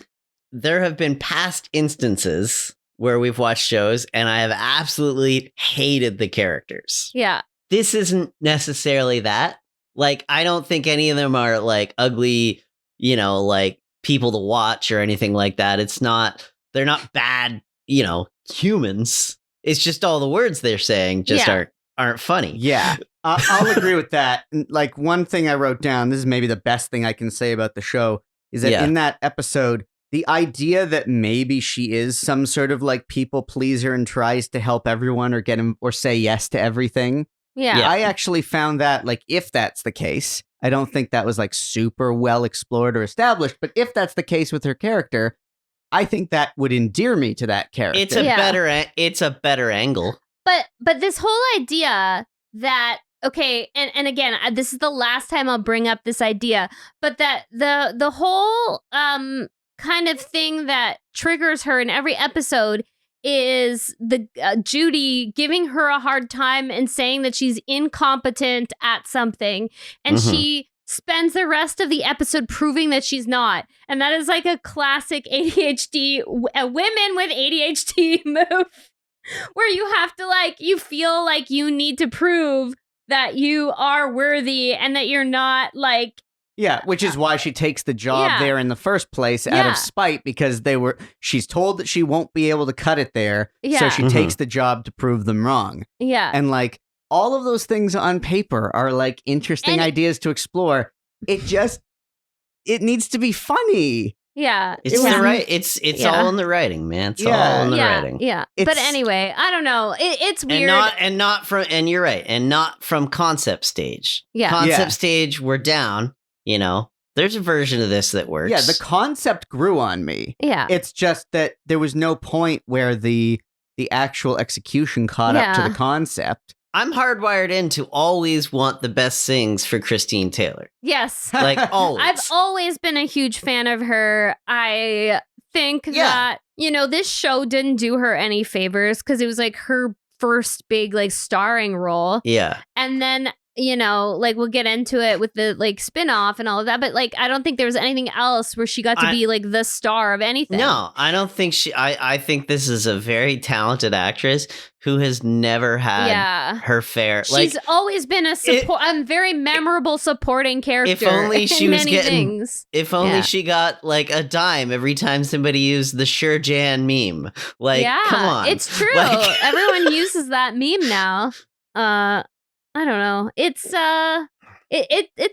there have been past instances where we've watched shows and I have absolutely hated the characters.
yeah.
This isn't necessarily that. Like, I don't think any of them are like ugly, like people to watch or anything like that. They're not bad, humans. It's just all the words they're saying just aren't funny.
Yeah, I'll agree with that. Like, one thing I wrote down, this is maybe the best thing I can say about the show, is that in that episode, the idea that maybe she is some sort of like people pleaser and tries to help everyone or get him or say yes to everything.
Yeah.
I actually found that, like, if that's the case, I don't think that was like super well explored or established, but if that's the case with her character, I think that would endear me to that character.
It's a better angle.
But this whole idea that, okay, and again, this is the last time I'll bring up this idea, but that the whole kind of thing that triggers her in every episode is the Judy giving her a hard time and saying that she's incompetent at something, and she spends the rest of the episode proving that she's not. And that is like a classic ADHD, women with ADHD move, where you have to you feel like you need to prove that you are worthy and that you're not
yeah, which is why she takes the job there in the first place out of spite, because she's told that she won't be able to cut it there. So she takes the job to prove them wrong.
Yeah.
And all of those things on paper are interesting ideas to explore. It needs to be funny.
Yeah.
It's it's all in the writing, man. It's all in the writing.
Yeah. But anyway, I don't know. It's weird.
And you're right. And not from concept stage.
Yeah.
Concept stage, we're down. There's a version of this that works.
Yeah, the concept grew on me.
Yeah.
It's just that there was no point where the actual execution caught up to the concept.
I'm hardwired in to always want the best things for Christine Taylor.
Yes.
Always.
I've always been a huge fan of her. I think that, this show didn't do her any favors because it was her first big starring role.
Yeah.
And then, we'll get into it with the spin-off and all of that, but I don't think there was anything else where she got to be the star of anything.
No, I don't think I think this is a very talented actress who has never had her fair.
She's always been a very memorable supporting character.
If only she was getting
things.
If only she got a dime every time somebody used the Sure Jan meme. Come on.
It's true. Everyone uses that meme now. I don't know. It's it's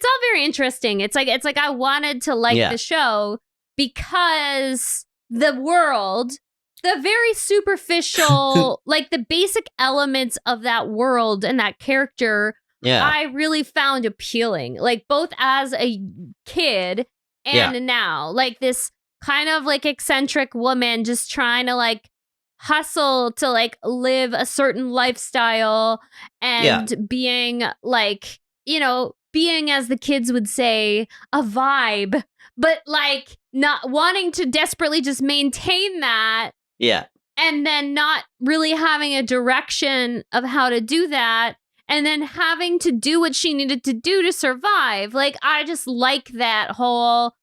all very interesting. It's like I wanted to the show because the world, the very superficial, the basic elements of that world and that character, I really found appealing. Both as a kid and now, this kind of like eccentric woman just trying to like hustle to like live a certain lifestyle and being like, being, as the kids would say, a vibe, but like not wanting to desperately just maintain that.
Yeah.
And then not really having a direction of how to do that. And then having to do what she needed to do to survive. Like, I just like that whole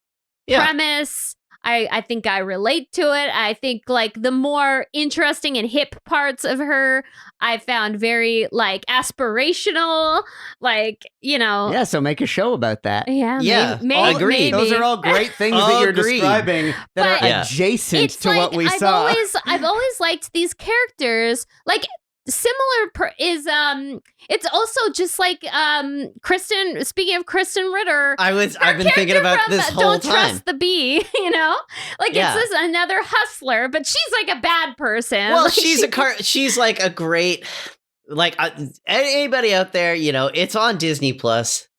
premise. I think I relate to it. I think like the more interesting and hip parts of her, I found very like aspirational, like,
Yeah, so make a show about that.
Yeah. Maybe,
agreed.
maybe.
Those are all great things that you're
Agreed.
describing that are adjacent
It's
to
like,
what we
I've
saw.
I've always liked these characters. Like, similar is it's also just like Kristen, speaking of Kristen Ritter,
I've been thinking about
from
this whole
Don't
time.
Trust the Bee, like it's this another hustler, but she's like a bad person.
Well,
like,
she's like a great, like anybody out there, it's on Disney Plus,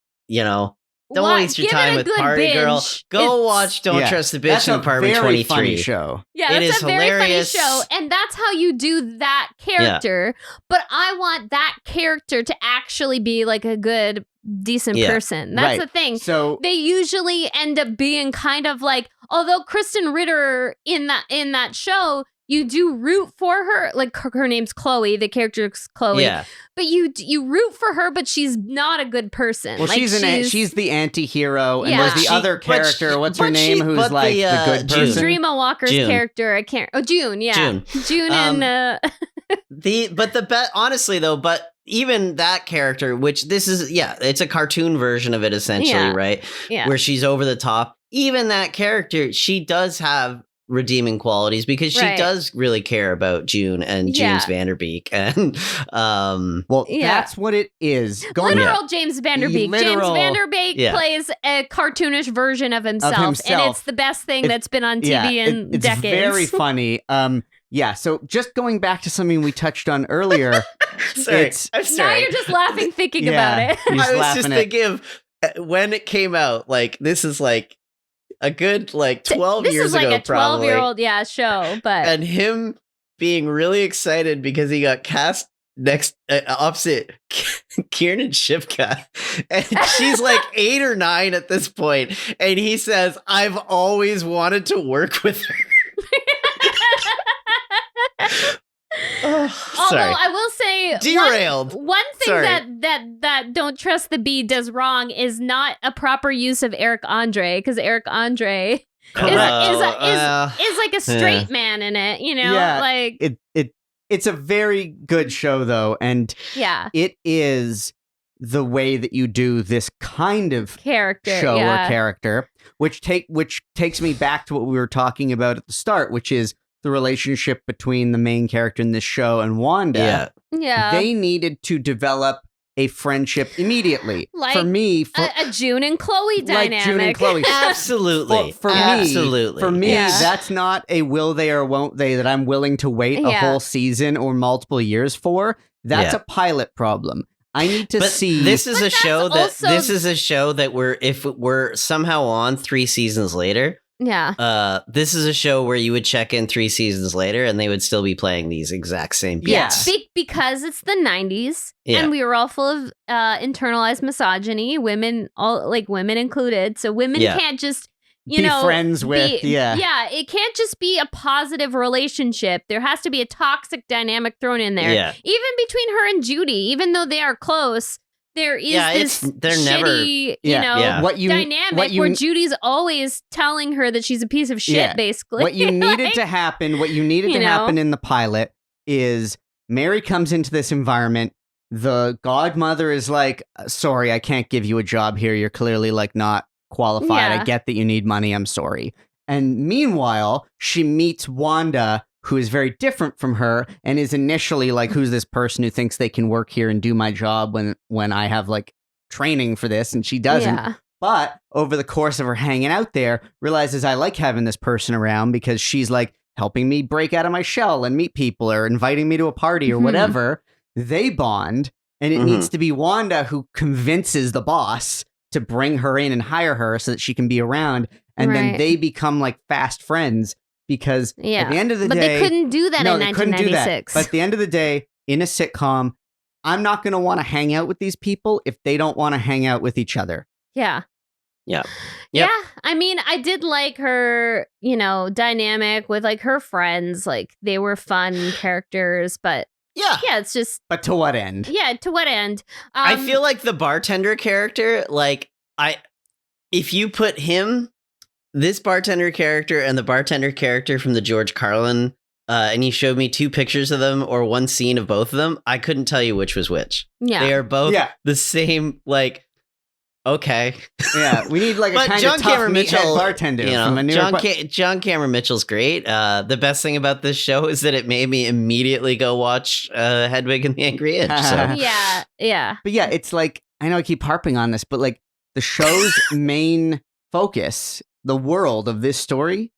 don't waste your
give it
time
a
with
good
Party
binge.
Girl. Go watch Don't
Yeah,
Trust the Bitch
that's
in
a
Apartment
very
23.
funny show.
Yeah,
It
that's
is
a very
hilarious.
funny show, and that's how you do that character. But I want that character to actually be like a good, decent person. That's
Right.
the thing.
So
They usually end up being kind of like, although Kristen Ritter in that show, you do root for her. Like her name's Chloe, the character's Chloe.
Yeah.
But you root for her, but she's not a good person.
well,
like,
she's the anti-hero, and
Yeah.
whereas the
She-
other
but
character,
she-
what's her
but
name,
she-
who's
but
like
the,
the good
June.
person?
Dreama Walker's
June.
character. I can't. Oh, June. Yeah, June and.
Honestly though, but even that character, which this is, it's a cartoon version of it essentially,
Yeah.
right?
Yeah.
Where she's over the top. Even that character, she does have redeeming qualities because she
Right.
does really care about June and
Yeah.
James Vanderbeek, and
Well,
Yeah.
that's what it is. Going
Literal James Vanderbeek.
Literal-
James Vanderbeek
Yeah.
plays a cartoonish version of himself, and it's the best thing that's been on TV in
it's
decades.
very funny. Yeah. So just going back to something we touched on earlier,
sorry,
it's
I'm
Now
sorry.
you're just laughing thinking
Yeah.
about it.
You're just
I was
laughing
just
at-
thinking of when it came out. Like this is like a good 12
this
years
is like
ago,
a 12-year-old
probably.
show, but
And him being really excited because he got cast next opposite Kiernan Shipka, and she's like 8 or 9 at this point, and he says, "I've always wanted to work with her."
although
Sorry,
I will say
derailed.
One thing
Sorry.
that Don't Trust the Bee does wrong is not a proper use of Eric Andre, because Eric Andre is like a straight man in it,
Yeah.
like
it's a very good show though, and
yeah,
it is the way that you do this kind of
character
show
yeah.
or character, which takes me back to what we were talking about at the start, which is the relationship between the main character in this show and Wanda.
Yeah.
They needed to develop a friendship immediately.
Like
for me,
a June and Chloe dynamic.
like June and Chloe.
Absolutely.
For
Absolutely.
me,
Yeah.
that's not a will they or won't they that I'm willing to wait a
Yeah.
whole season or multiple years for. That's
Yeah.
a pilot problem. I need to
But
see.
this is
But
a
that's
show that
also-
this is a show that if we're somehow on 3 seasons later,
Yeah.
this is a show where you would check in 3 seasons later and they would still be playing these exact same beats.
Yeah.
Because it's the 90s
Yeah.
and we were all full of internalized misogyny, women included. So women
Yeah.
can't just
Be friends with, yeah.
Yeah, it can't just be a positive relationship. There has to be a toxic dynamic thrown in there.
Yeah.
Even between her and Judy, even though they are close, there is this
they're never-
shitty,
Yeah.
dynamic where Judy's always telling her that she's a piece of shit,
Yeah.
basically.
What you needed
Like,
to happen, in the pilot is Mary comes into this environment. The godmother is like, sorry, I can't give you a job here. You're clearly like not qualified.
Yeah.
I get that you need money. I'm sorry. And meanwhile, she meets Wanda, who is very different from her and is initially like, who's this person who thinks they can work here and do my job when I have like training for this, and she doesn't.
Yeah.
But over the course of her hanging out there, realizes I like having this person around because she's like helping me break out of my shell and meet people or inviting me to a party or
Mhm.
whatever. They bond, and it
Mhm.
needs to be Wanda who convinces the boss to bring her in and hire her so that she can be around. and then
Right.
they become like fast friends because
Yeah.
at the end of the
But
day,
they couldn't do that
no,
in
they couldn't do that.
1996.
But at the end of the day, in a sitcom, I'm not going to want to hang out with these people if they don't want to hang out with each other.
Yeah.
Yeah. Yep.
Yeah. I mean, I did like her, dynamic with like her friends. Like they were fun characters, but
Yeah.
yeah, it's just,
But to what end?
yeah, to what end?
I feel like the bartender character, if you put this bartender character and the bartender character from the George Carlin, and you showed me 2 pictures of them or one scene of both of them, I couldn't tell you which was which.
yeah.
They are both
Yeah.
the same, okay.
Yeah, we need like a
But
kind
John
of tough
Cameron
meathead
Mitchell,
bartender from a New York.
John Cameron Mitchell's great. The best thing about this show is that it made me immediately go watch Hedwig and the Angry Inch. So.
Yeah. Yeah.
But yeah, it's like, I know I keep harping on this, but like the show's main focus, the world of this story,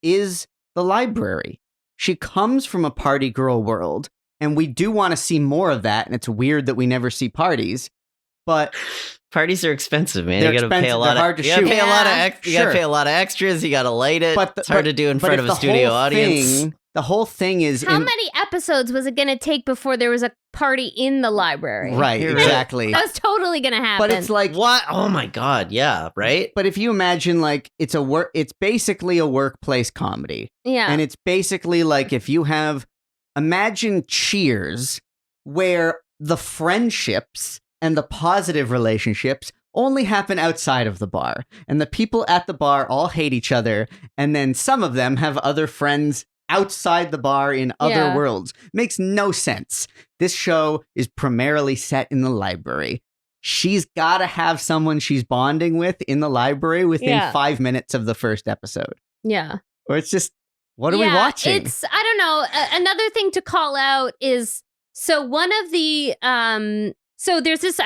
is the library. She comes from a party girl world, and we do want to see more of that. And it's weird that we never see parties, but
Parties are expensive, man.
They're
You got to pay a
expensive.
lot
They're hard to
you gotta
shoot.
pay a lot of
Yeah.
you got to
Sure.
pay a lot of extras. You got to light it. It's hard to do in front
but
of
if
a
the
studio
whole
audience.
the whole thing is
How many episodes was it going to take before there was a party in the library?
right,
You're right.
exactly.
That was totally going to happen.
But it's like,
What? Oh my god! Yeah, right.
but if you imagine like it's basically a workplace comedy.
yeah.
And it's basically like if you imagine Cheers, where the friendships and the positive relationships only happen outside of the bar. And the people at the bar all hate each other. And then some of them have other friends outside the bar in other
Yeah.
worlds. Makes no sense. This show is primarily set in the library. She's got to have someone she's bonding with in the library within
Yeah.
5 minutes of the first episode.
yeah.
Or it's just, what are we watching?
It's, I don't know. Another thing to call out is, so one of the, so there's this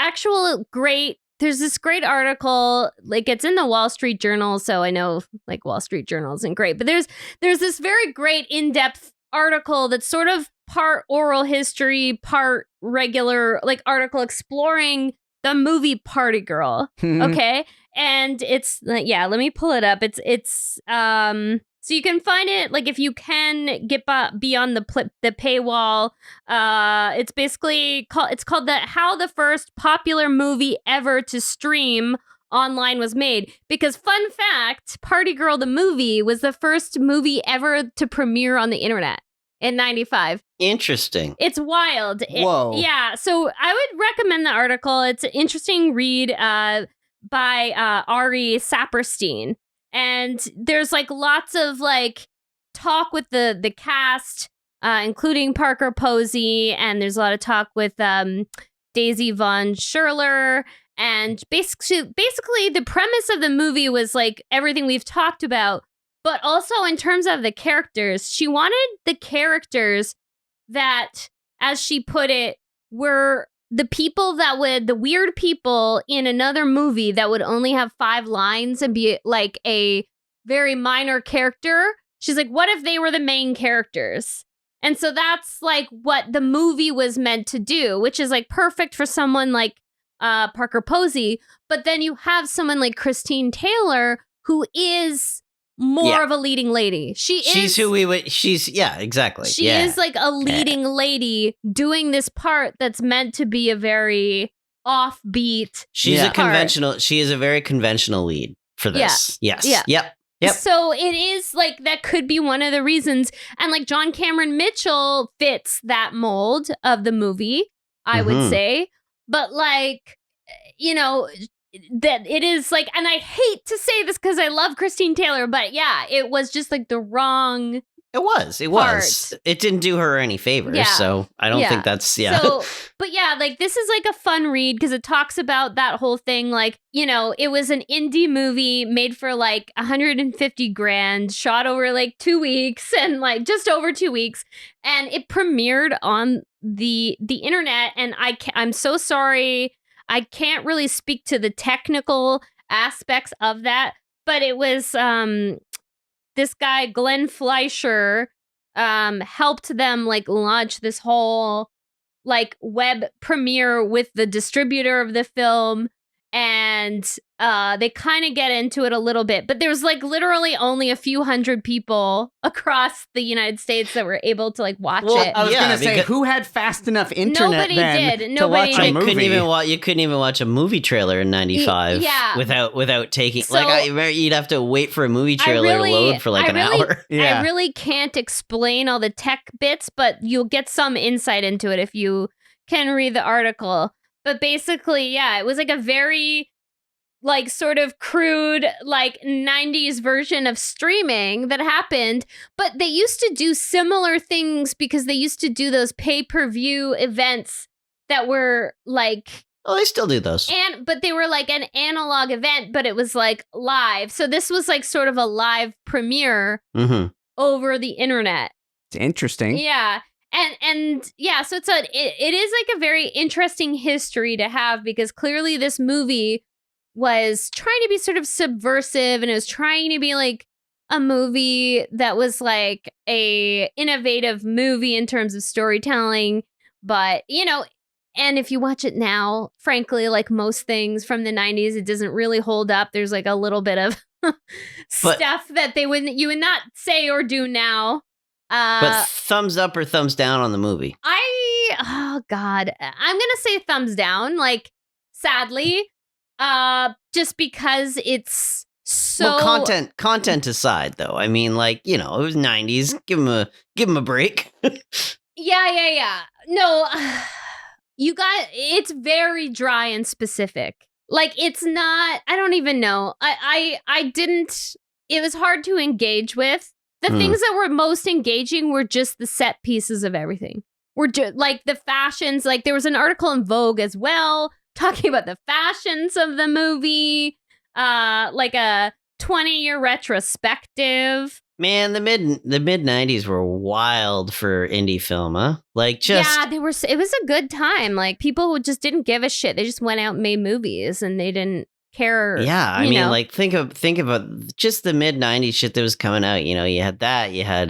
great article, like it's in the Wall Street Journal. So I know like Wall Street Journal isn't great, but there's this very great in-depth article that's sort of part oral history, part regular like article exploring the movie Party Girl. Okay. And it's like, yeah, let me pull it up. It's so you can find it, like if you can get beyond the paywall. It's basically called How the First Popular Movie Ever to Stream Online Was Made. Because fun fact, Party Girl the movie was the first movie ever to premiere on the internet in 95.
Interesting.
It's wild.
Whoa.
Yeah. So I would recommend the article. It's an interesting read by Ari Saperstein. And there's like lots of like talk with the cast, including Parker Posey. And there's a lot of talk with Daisy Von Scherler. And basically the premise of the movie was like everything we've talked about. But also in terms of the characters, she wanted the characters that, as she put it, were the weird people in another movie that would only have 5 lines and be like a very minor character. She's like, what if they were the main characters? And so that's like what the movie was meant to do, which is like perfect for someone like Parker Posey. But then you have someone like Christine Taylor, who is more of a leading lady. She's
Exactly.
She is like a leading lady doing this part that's meant to be a very offbeat.
She is a very conventional lead for
Yeah.
this. Yes.
Yeah.
Yep.
So it is like that could be one of the reasons. And like John Cameron Mitchell fits that mold of the movie, I would
Mhm.
say. But like, that it is like, and I hate to say this because I love Christine Taylor, but yeah, it was just like the wrong.
It was. It didn't do her any favors,
Yeah.
so I don't think that's
So, but yeah, like this is like a fun read because it talks about that whole thing. Like, it was an indie movie made for like 150 grand, shot over like 2 weeks and like just over 2 weeks. And it premiered on the internet. And I'm so sorry. I can't really speak to the technical aspects of that, but it was, this guy, Glenn Fleischer, helped them like launch this whole like web premiere with the distributor of the film. and they kind of get into it a little bit, but there's like literally only a few hundred people across the United States that were able to like watch it.
I was
Yeah,
going to say,
because-
who had fast enough internet
Nobody
then
did.
to
Nobody
watch a
did.
movie?
You couldn't even watch a movie trailer in '95
Yeah.
without taking
So-
like I remember you'd have to wait for a movie trailer to load for like an hour.
Yeah.
I really can't explain all the tech bits, but you'll get some insight into it if you can read the article. But basically, yeah, it was like a very like sort of crude like 90s version of streaming that happened, but they used to do similar things because they used to do those pay-per-view events that were like
Oh, they still do those.
but they were like an analog event, but it was like live. So this was like sort of a live premiere
Mm-hmm.
over the internet.
It's interesting.
Yeah. And yeah, so it is like a very interesting history to have, because clearly this movie was trying to be sort of subversive, and it was trying to be like a movie that was like a innovative movie in terms of storytelling. But, you know, and if you watch it now, frankly, like most things from the 90s, it doesn't really hold up. There's like a little bit of stuff that you would not say or do now.
But thumbs up or thumbs down on the movie?
Oh God, I'm gonna say thumbs down. Like, sadly, just because it's so.
Well, content aside, though, I mean, like, you know, it was '90s. Give them a break.
Yeah. No, it's very dry and specific. Like, it's not. I don't even know. I didn't. It was hard to engage with. The things that were most engaging were just the set pieces of everything. Were just like the fashions. Like, there was an article in Vogue as well talking about the fashions of the movie, like a 20-year retrospective.
Man, the mid '90s were wild for indie film, huh? Like, just
Yeah, it was a good time. Like, people just didn't give a shit. They just went out and made movies, and they didn't care.
yeah. I
you
mean,
know?
like, think about just the mid '90s shit that was coming out. You know, you had that. You had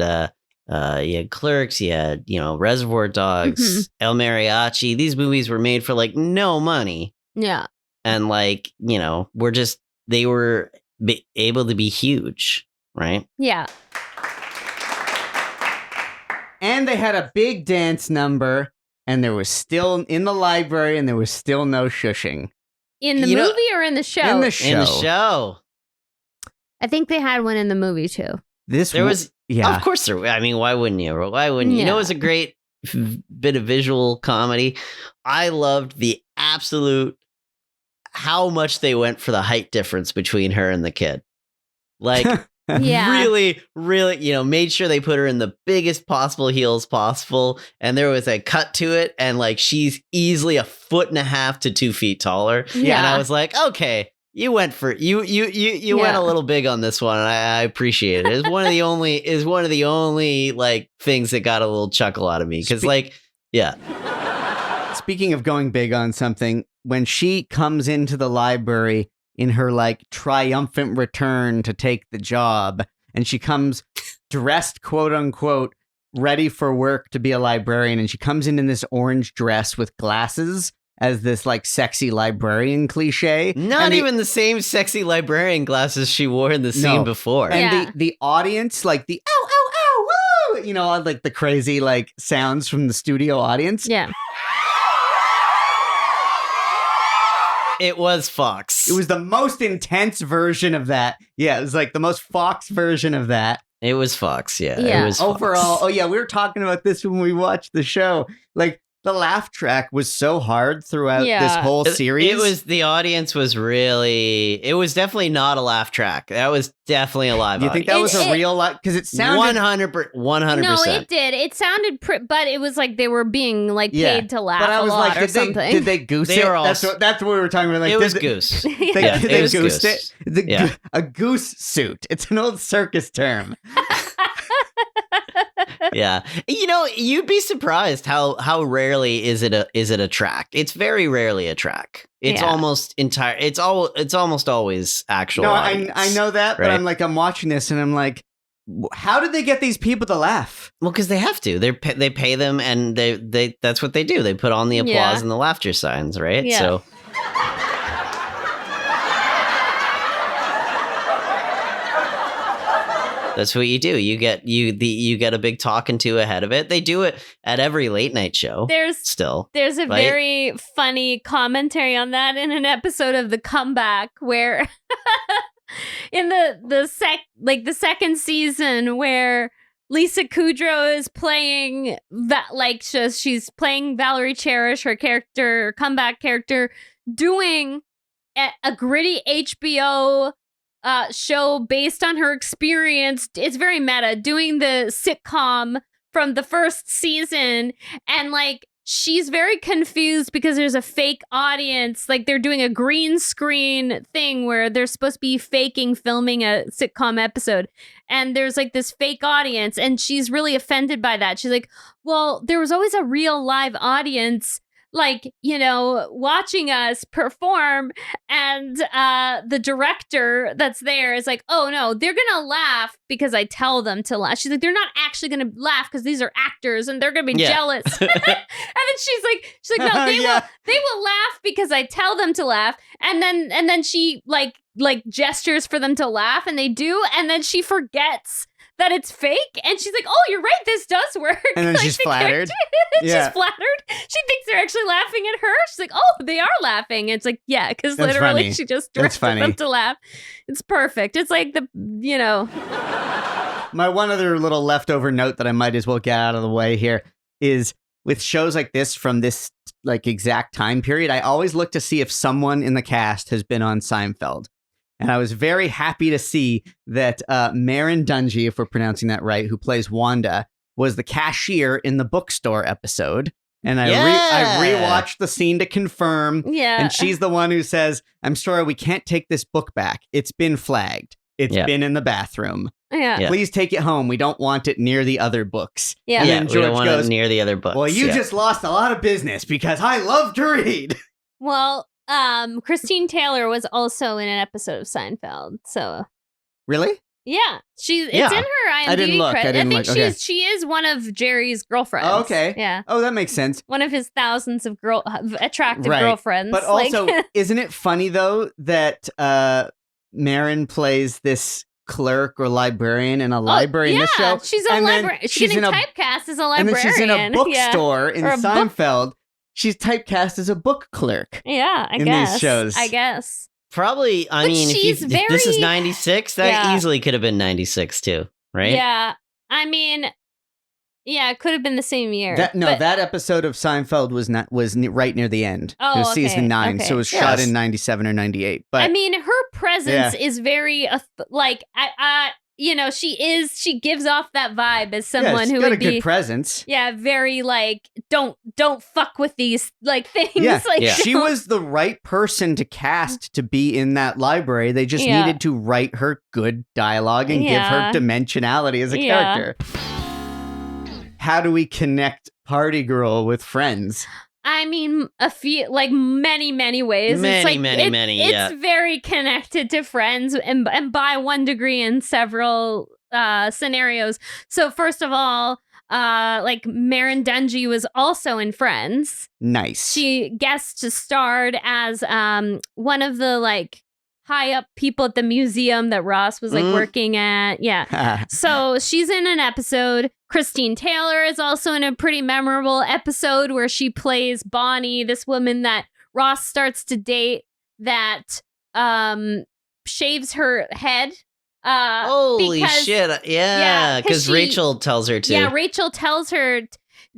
Clerks. You had, you know, Reservoir Dogs, El Mariachi. These movies were made for like no money,
Yeah.
and like, you know, they were able to be huge, right?
Yeah.
And they had a big dance number, and there was still in the library, and there was still no shushing.
In the
You know-
movie or in the show?
In the show.
In the show,
I think they had one in the movie too.
there was.
yeah.
Of course there. I mean, why wouldn't you? Why wouldn't you? You know,
Yeah.
it's a great bit of visual comedy. I loved the absolute how much they went for the height difference between her and the kid. Like,
Yeah.
really, you know, made sure they put her in the biggest possible heels possible. And there was a cut to it, and like she's easily 1.5 to 2 feet taller.
Yeah.
And I was like, okay. You went for you went
Yeah.
a little big on this one, and I appreciate it. It's one of the only like things that got a little chuckle out of me, because like, yeah,
Speaking of going big on something, when she comes into the library in her like triumphant return to take the job, and she comes dressed, quote unquote, ready for work to be a librarian, and she comes in this orange dress with glasses as this like sexy librarian cliche.
not
And
even the same sexy librarian glasses she wore in the scene
No.
before.
And
Yeah.
the audience, like the ow, ow, ow, woo, you know, like the crazy like sounds from the studio audience.
Yeah.
It was Fox.
It was the most intense version of that. Yeah, it was like the most Fox version of that.
It was Fox. Yeah.
Yeah.
It was Fox.
Overall, oh yeah, we were talking about this when we watched the show. Like the laugh track was so hard throughout
Yeah.
this whole series.
It was the audience was really. It was definitely not a laugh track. That was definitely a live.
Do you think that was
It-
a real life? Because it sounded
100%.
No, it did. It sounded, but it was like they were being like
Yeah.
paid to laugh
But I was
a lot
like,
or something.
did they goose
They
it?
were all
That's what we were talking about. Like,
It was
did they-
Goose.
They,
Yeah,
they
it was
goosed
goose.
it.
Yeah.
A goose suit. It's an old circus term.
Yeah, you know, you'd be surprised how rarely is it a track. It's very rarely a track. It's
Yeah.
almost entire. It's almost always actual.
No,
audience,
I know that, but
right?
I'm watching this and I'm like, how did they get these people to laugh?
Well, because they have to. They pay them, and they that's what they do. They put on the applause
Yeah.
and the laughter signs, right?
Yeah.
So That's what you do. You get a big talking to ahead of it. They do it at every late night show. There's
a very funny commentary on that in an episode of The Comeback where in the second season where Lisa Kudrow is playing she's playing Valerie Cherish, her comeback character, doing a gritty HBO show based on her experience. It's very meta, doing the sitcom from the first season, and she's very confused because there's a fake audience. They're doing a green screen thing where they're supposed to be faking filming a sitcom episode, and there's this fake audience, and she's really offended by that. She's like, well, there was always a real live audience watching us perform, and the director that's there is like, oh no, they're gonna laugh because I tell them to laugh. She's like, they're not actually gonna laugh because these are actors and they're gonna be jealous. And then she's like, no, they will laugh because I tell them to laugh. And then she gestures for them to laugh, and they do, and then she forgets that it's fake, and she's like, oh, you're right, this does work.
And then she's flattered.
She's flattered. She thinks they're actually laughing at her. She's like, oh, they are laughing. And it's like, yeah, because literally
funny.
she just directed them to laugh. It's perfect. It's like
My one other little leftover note that I might as well get out of the way here is, with shows like this from this exact time period, I always look to see if someone in the cast has been on Seinfeld. And I was very happy to see that Maren Dungy, if we're pronouncing that right, who plays Wanda, was the cashier in the bookstore episode. And I rewatched the scene to confirm.
Yeah.
And she's the one who says, I'm sorry, we can't take this book back. It's been flagged. It's been in the bathroom.
Yeah.
Please take it home. We don't want it near the other books.
Yeah.
And then
we
George
don't want
goes,
it near the other books.
well, you just lost a lot of business because I love to read.
Well, Christine Taylor was also in an episode of Seinfeld. So
really?
Yeah. It's in her IMDb
I didn't look.
credit.
I think
okay. she is one of Jerry's girlfriends.
Oh, okay.
Yeah.
Oh, that makes sense.
One of his thousands of attractive girlfriends.
But also, isn't it funny though that Maren plays this clerk or librarian in a library in the show?
She's a librarian. She's getting typecast as a librarian.
And then she's in a bookstore in Seinfeld. She's typecast as a book clerk.
Yeah, I guess. These shows. I guess.
Probably, if this is 96, that easily could have been 96 too, right?
Yeah. I mean, it could have been the same year.
That episode of Seinfeld was right near the end.
Oh,
it was season 9, so it was shot in 97 or 98. But
I mean, her presence is very she gives off that vibe as someone who would be
a good presence.
Yeah, very don't fuck with these things.
Yeah. She was the right person to cast to be in that library. They just needed to write her good dialogue and give her dimensionality as a character. How do we connect Party Girl with Friends?
I mean, a few, many ways. It's very connected to Friends, and by one degree in several scenarios. So first of all, Maren Dungy was also in Friends.
Nice.
She guest starred as one of the high up people at the museum that Ross was working at. Yeah. So she's in an episode. Christine Taylor is also in a pretty memorable episode where she plays Bonnie, this woman that Ross starts to date that shaves her head.
Holy shit. Yeah. Because Rachel tells her to.
Yeah, Rachel tells her.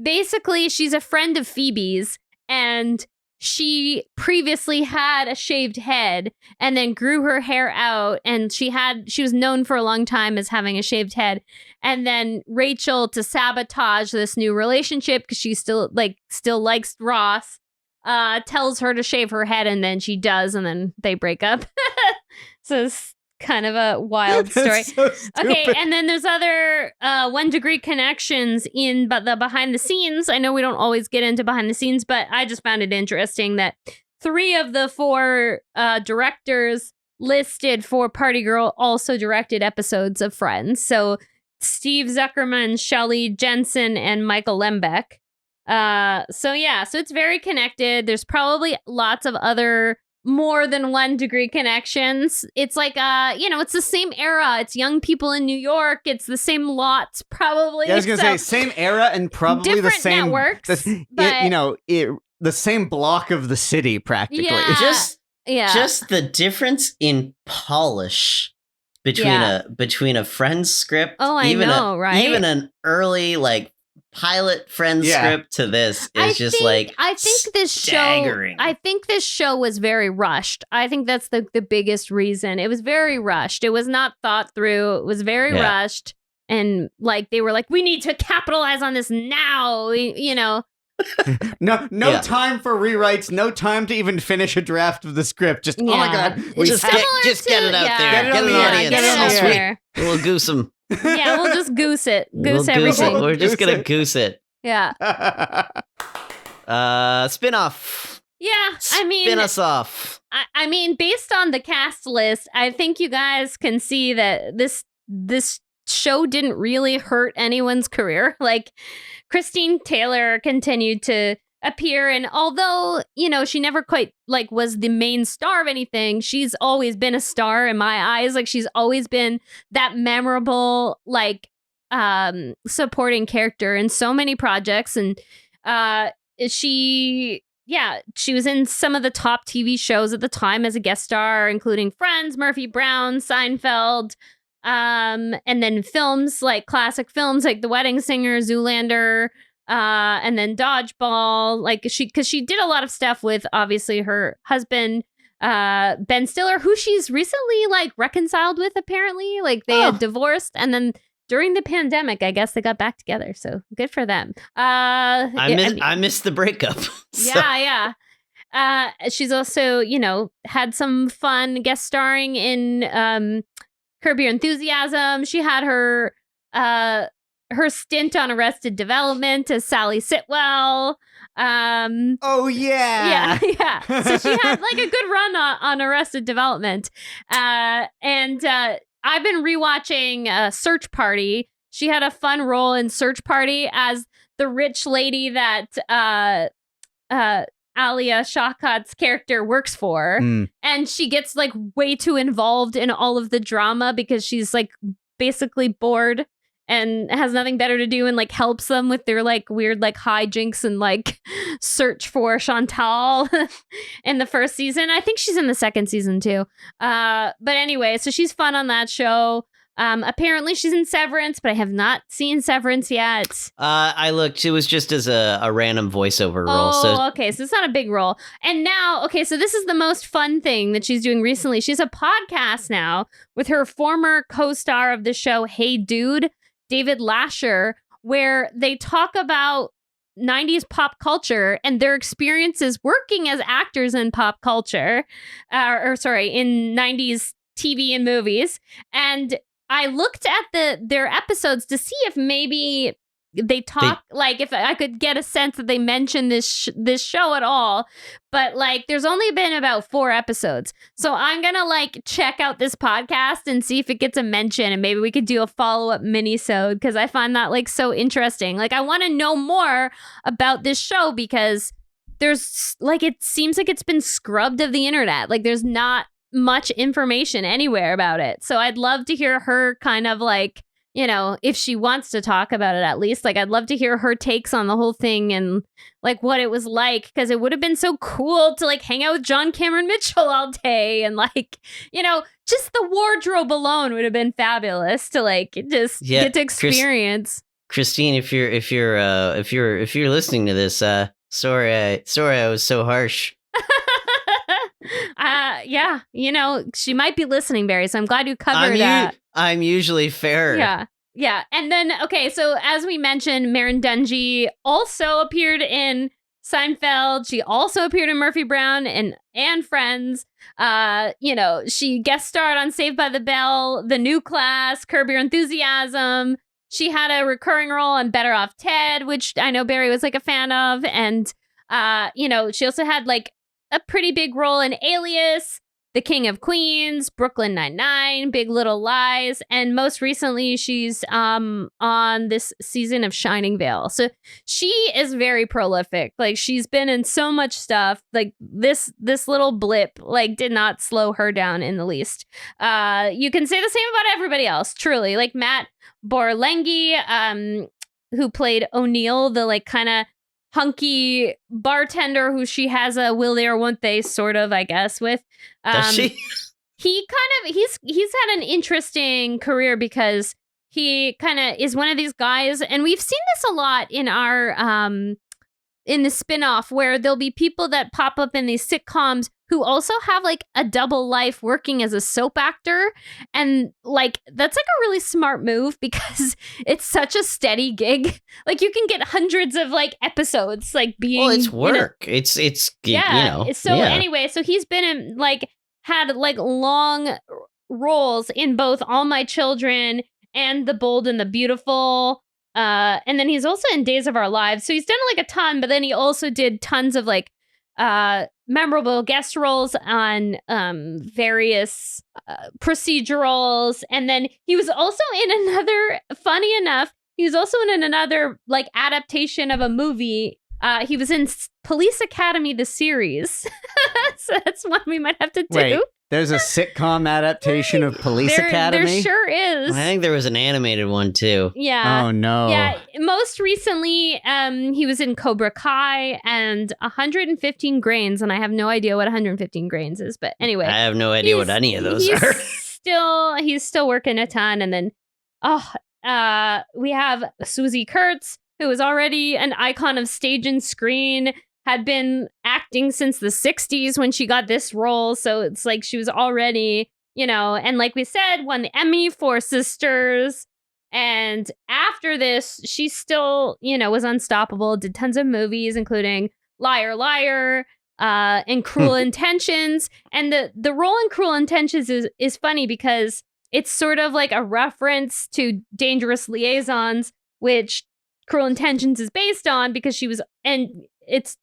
Basically, she's a friend of Phoebe's, and she previously had a shaved head and then grew her hair out, and she was known for a long time as having a shaved head. And then Rachel, to sabotage this new relationship because she still likes Ross, tells her to shave her head, and then she does, and then they break up. So it's kind of a wild story.
So
okay, and then there's other 1 degree connections in the behind the scenes. I know we don't always get into behind the scenes, but I just found it interesting that 3 of the 4 directors listed for Party Girl also directed episodes of Friends. So Steve Zuckerman, Shelley Jensen, and Michael Lembeck. So it's very connected. There's probably lots of other more than 1 degree connections. It's like, it's the same era. It's young people in New York. It's the same lots, probably.
Yeah, I was going to say same era and probably
different
the same
networks.
The same block of the city practically.
Yeah.
Just the difference in polish between a Friends script.
Oh, I know, right?
Even an early like pilot Friends script to this is I
think this show was very rushed. I think that's the biggest reason. It was very rushed. It was not thought through. It was very rushed. And like they were like, we need to capitalize on this now,
No time for rewrites, no time to even finish a draft of the script. Just, oh my God.
Just get it out there. Get an audience.
Get it out there.
We'll goose them.
Yeah, we'll just goose it. Goose everything.
We're just going to goose it.
Yeah.
Spin-off.
Yeah, I mean...
Spin us off.
I mean, based on the cast list, I think you guys can see that this show didn't really hurt anyone's career. Like, Christine Taylor continued to appear, and although, she never quite, was the main star of anything, she's always been a star in my eyes. Like, she's always been that memorable, supporting character in so many projects, and she was in some of the top TV shows at the time as a guest star, including Friends, Murphy Brown, Seinfeld, and then films classic films like The Wedding Singer, Zoolander, and then Dodgeball. Because she did a lot of stuff with obviously her husband, Ben Stiller, who she's recently reconciled with. Apparently, they had divorced, and then during the pandemic, I guess they got back together. So good for them.
I missed the breakup. So.
Yeah. She's also, had some fun guest starring in Curb Your Enthusiasm. She had her stint on Arrested Development as Sally Sitwell.
Oh yeah.
So she had a good run on Arrested Development. And I've been rewatching Search Party. She had a fun role in Search Party as the rich lady that Alia Shawkat's character works for. And she gets way too involved in all of the drama because she's basically bored and has nothing better to do, and helps them with their weird hijinks and search for Chantal in the first season. I think she's in the second season too. But anyway, so she's fun on that show. Apparently she's in Severance, but I have not seen Severance yet.
I looked. It was just as a random voiceover role.
Oh, okay. So it's not a big role. And now, okay, so this is the most fun thing that she's doing recently. She's a podcast now with her former co-star of the show, Hey Dude, David Lasher, where they talk about 90s pop culture and their experiences working as actors in pop culture, in 90s TV and movies. And I looked at their episodes to see if maybe they talk, if I could get a sense that they mention this show at all. But there's only been about 4 episodes. So I'm going to check out this podcast and see if it gets a mention, and maybe we could do a follow-up mini-sode, because I find that so interesting. I want to know more about this show, because there's it seems like it's been scrubbed of the internet. There's not much information anywhere about it. So I'd love to hear her kind of if she wants to talk about it, at least I'd love to hear her takes on the whole thing and what it was like, because it would have been so cool to hang out with John Cameron Mitchell all day, and just the wardrobe alone would have been fabulous to get to experience.
Christine, if you're listening to this, sorry I was so harsh.
Yeah, she might be listening, Barry, so I'm glad you covered that.
I'm usually fair.
Yeah. And then, okay, so as we mentioned, Maren Dungy also appeared in Seinfeld. She also appeared in Murphy Brown and Friends. She guest starred on Saved by the Bell, The New Class, Curb Your Enthusiasm. She had a recurring role on Better Off Ted, which I know Barry was a fan of. And, she also had a pretty big role in Alias. The King of Queens, Brooklyn Nine-Nine, Big Little Lies, and most recently she's on this season of Shining Vale. So she is very prolific. Like, she's been in so much stuff. Like, this little blip like did not slow her down in the least. You can say the same about everybody else, truly. Like Matt Borlengi, who played O'Neill, the like kind of hunky bartender who she has a will they or won't they sort of, I guess, with.
Does she?
He's had an interesting career because he kind of is one of these guys, and we've seen this a lot in our in the spinoff where there'll be people that pop up in these sitcoms who also have like a double life working as a soap actor. And like, that's like a really smart move because it's such a steady gig. Like, you can get hundreds of like episodes, like being.
Well, it's work. It's
yeah.
You know.
So anyway, so he's been in like, had like long roles in both All My Children and The Bold and the Beautiful. And then he's also in Days of Our Lives. So he's done like a ton, but then he also did tons of like memorable guest roles on various procedurals. And then he was also in another, funny enough, he was also in another like adaptation of a movie. He was in Police Academy, the series. So that's one we might have to do.
Wait, there's a sitcom adaptation of Police Academy?
There sure is.
I think there was an animated one too.
Yeah.
Oh, no.
Yeah. Most recently, he was in Cobra Kai and 115 Grains, and I have no idea what 115 Grains is. But anyway,
I have no idea what any of those are.
He's still working a ton. And then, we have Susie Kurtz, who is already an icon of stage and screen, had been acting since the 60s when she got this role. So it's like she was already, you know, and like we said, won the Emmy for Sisters. And after this, she still, you know, was unstoppable, did tons of movies, including Liar, Liar, and Cruel Intentions. And the role in Cruel Intentions is funny because it's sort of like a reference to Dangerous Liaisons, which Cruel Intentions is based on, because she was, and it's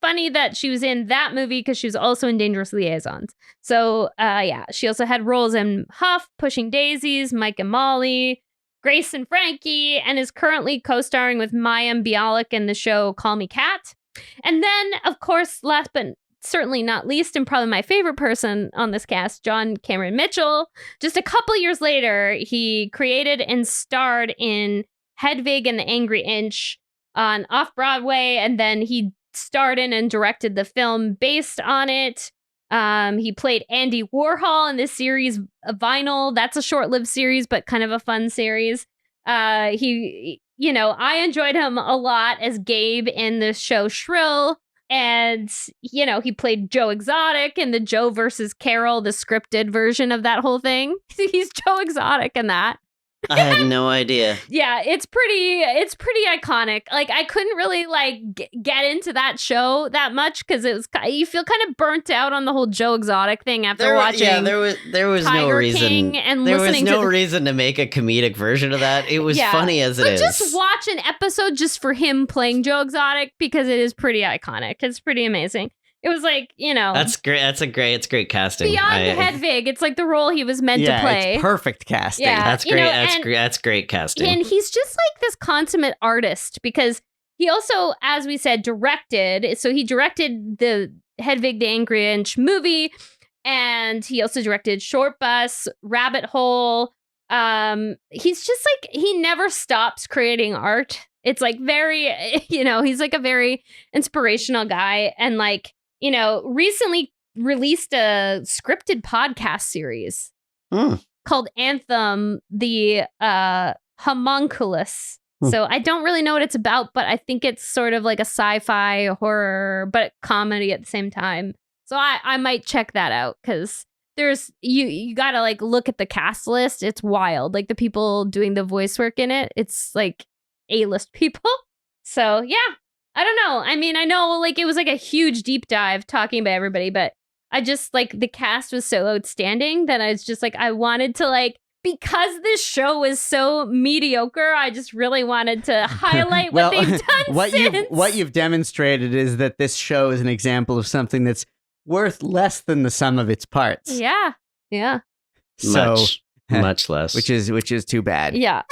funny that she was in that movie because she was also in Dangerous Liaisons. So yeah, she also had roles in Huff, Pushing Daisies, Mike and Molly, Grace and Frankie, and is currently co-starring with Mayim Bialik in the show Call Me Kat. And then, of course, last but certainly not least, and probably my favorite person on this cast, John Cameron Mitchell. Just a couple years later, he created and starred in Hedwig and the Angry Inch on Off-Broadway, and then he starred in and directed the film based on it. He played Andy Warhol in this series, Vinyl. That's a short-lived series, but kind of a fun series. He, you know, I enjoyed him a lot as Gabe in the show Shrill. And, you know, he played Joe Exotic in the Joe versus Carol, the scripted version of that whole thing. He's Joe Exotic in that.
I had no idea.
Yeah, it's pretty iconic. Like, I couldn't really like get into that show that much because it was, you feel kind of burnt out on the whole Joe Exotic thing after watching.
Yeah, there was
Tiger
no reason.
King and
there was
listening
no
to
reason to make a comedic version of that. It was funny as it is.
Just watch an episode just for him playing Joe Exotic because it is pretty iconic. It's pretty amazing. It was like, you know,
that's great. It's great casting.
Beyond Hedwig, it's like the role he was meant to play.
It's perfect casting.
Yeah,
that's great. That's great casting.
And he's just like this consummate artist because he also, as we said, directed. So he directed the Hedwig the Angry Inch movie, and he also directed Short Bus, Rabbit Hole. He's just like, he never stops creating art. It's like very, you know, he's like a very inspirational guy, and like, you know, recently released a scripted podcast series called Anthem, the Homunculus. So I don't really know what it's about, but I think it's sort of like a sci-fi horror, but comedy at the same time. So I might check that out because there's, you gotta like look at the cast list. It's wild. Like the people doing the voice work in it, it's like A-list people. So yeah. I don't know. I mean, I know like it was like a huge deep dive talking about everybody, but I just like the cast was so outstanding that I was just like, I wanted to like, because this show was so mediocre, I just really wanted to highlight what they've done since.
What you've demonstrated is that this show is an example of something that's worth less than the sum of its parts.
Yeah. Yeah.
So,
Much less.
which is too bad.
Yeah.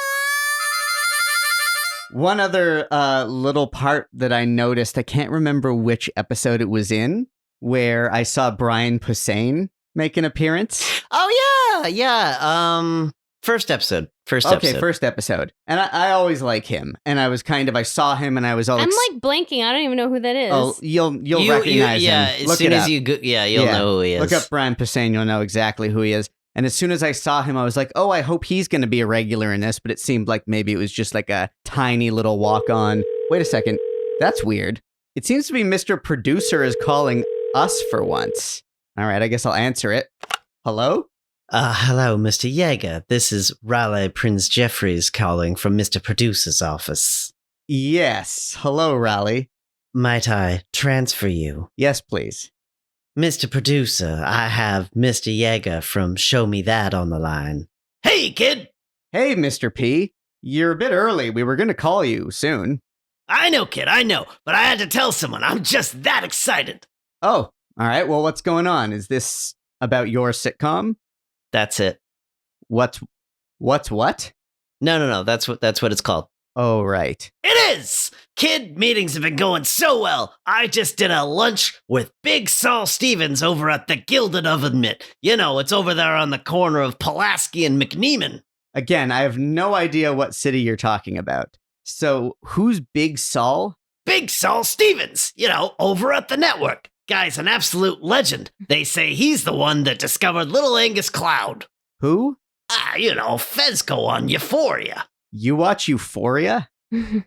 One other little part that I noticed, I can't remember which episode it was in, where I saw Brian Posehn make an appearance.
Oh, yeah. First episode.
Okay, first episode. And I always like him. And I saw him and I was all
I'm like blanking. I don't even know who that is.
Oh, you'll recognize
yeah,
him.
as
Look
soon
it
as
up.
you go, you'll know who he is.
Look up Brian Posehn, you'll know exactly who he is. And as soon as I saw him, I was like, oh, I hope he's going to be a regular in this. But it seemed like maybe it was just like a tiny little walk-on. Wait a second. That's weird. It seems to be Mr. Producer is calling us for once. All right, I guess I'll answer it. Hello?
Hello, Mr. Yeger. This is Raleigh Prince Jeffries calling from Mr. Producer's office.
Yes. Hello, Raleigh.
Might I transfer you?
Yes, please.
Mr. Producer, I have Mr. Yeger from Show Me That on the line. Hey, kid!
Hey, Mr. P. You're a bit early. We were going to call you soon.
I know, kid, I know, but I had to tell someone. I'm just that excited.
Oh, all right. Well, what's going on? Is this about your sitcom?
That's it.
What's what?
No. That's what it's called.
Oh, right.
It is! Kid, meetings have been going so well. I just did a lunch with Big Saul Stevens over at the Gilded Oven Mitt. You know, it's over there on the corner of Pulaski and McNeeman.
Again, I have no idea what city you're talking about. So, who's Big Saul?
Big Saul Stevens, you know, over at the network. Guy's an absolute legend. They say he's the one that discovered Little Angus Cloud.
Who?
You know, Fezco on Euphoria.
You watch Euphoria?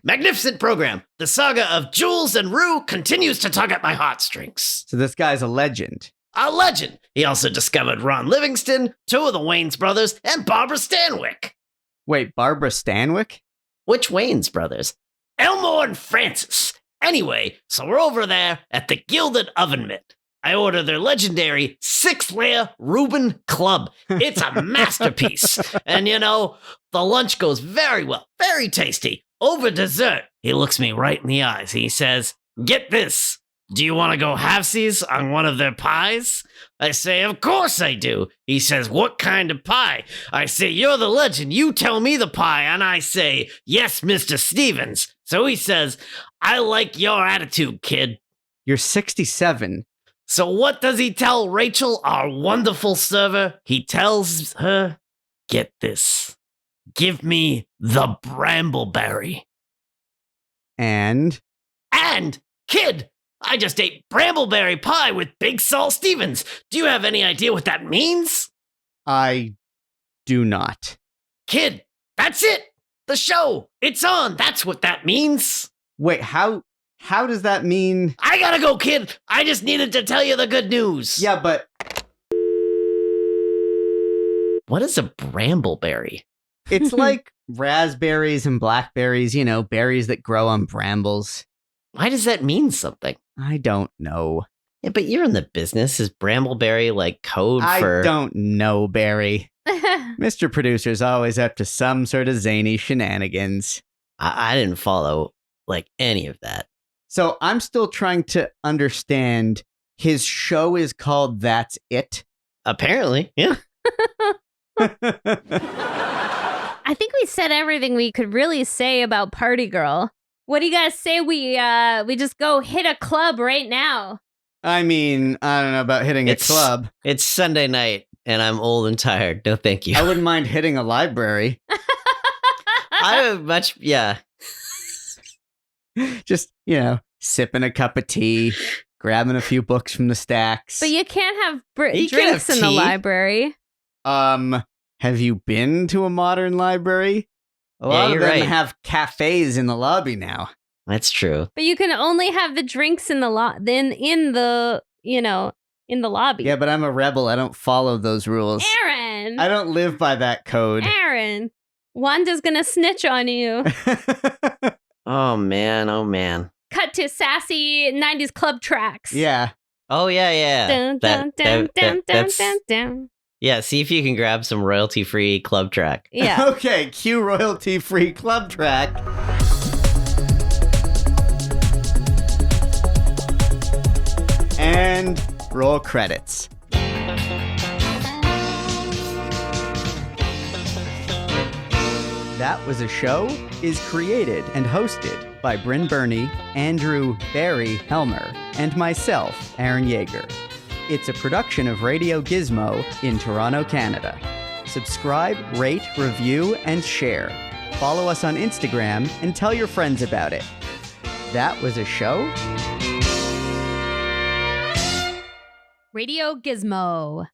Magnificent program. The saga of Jules and Rue continues to tug at my heartstrings.
So this guy's a legend.
A legend. He also discovered Ron Livingston, two of the Wayans brothers, and Barbara Stanwyck.
Wait, Barbara Stanwyck?
Which Wayans brothers? Elmore and Francis. Anyway, so we're over there at the Gilded Oven Mitt. I order their legendary 6-layer Reuben Club. It's a masterpiece. And you know, the lunch goes very well, very tasty. Over dessert, he looks me right in the eyes. He says, "Get this. Do you want to go halfsies on one of their pies?" I say, "Of course I do." He says, "What kind of pie?" I say, "You're the legend. You tell me the pie." And I say, "Yes, Mr. Stevens." So he says, "I like your attitude, kid."
You're 67.
So what does he tell Rachel, our wonderful server? He tells her, "Get this. Give me the brambleberry."
And?
And, kid, I just ate brambleberry pie with Big Saul Stevens. Do you have any idea what that means?
I do not.
Kid, that's it. The show. It's on. That's what that means.
Wait, how does that mean?
I gotta go, kid. I just needed to tell you the good news.
Yeah, but
What is a brambleberry?
it's like raspberries and blackberries, you know, berries that grow on brambles.
Why does that mean something?
I don't know.
Yeah, but you're in the business. Is brambleberry like code for...
I don't know, Barry. Mr. Producer's always up to some sort of zany shenanigans.
I didn't follow like any of that.
So I'm still trying to understand. His show is called That's It.
Apparently, yeah.
I think we said everything we could really say about Party Girl. What do you guys say we just go hit a club right now?
I mean, I don't know about hitting a club.
It's Sunday night, and I'm old and tired. No, thank you.
I wouldn't mind hitting a library.
I would much, yeah.
Just, you know, sipping a cup of tea, grabbing a few books from the stacks.
But you can't have
You can
drinks
have
in the
tea.
library.
Have you been to a modern library? A lot of
you're
them
right.
have cafes in the lobby now.
That's true.
But you can only have the drinks in the in the lobby.
Yeah, but I'm a rebel. I don't follow those rules.
Aaron.
I don't live by that code.
Aaron. Wanda's gonna snitch on you.
Oh, man.
Cut to sassy 90s club tracks.
Yeah.
Oh, yeah.
Dun, dun, dun, dun, dun,
That's...
dun, dun.
Yeah, see if you can grab some royalty-free club track.
Yeah.
Okay, cue royalty-free club track. And Roll credits. That Was a Show is created and hosted by Brynn Byrne, Andrew Barry Helmer, and myself, Aaron Yeger. It's a production of Radio Gizmo in Toronto, Canada. Subscribe, rate, review, and share. Follow us on Instagram and tell your friends about it. That Was a Show?
Radio Gizmo.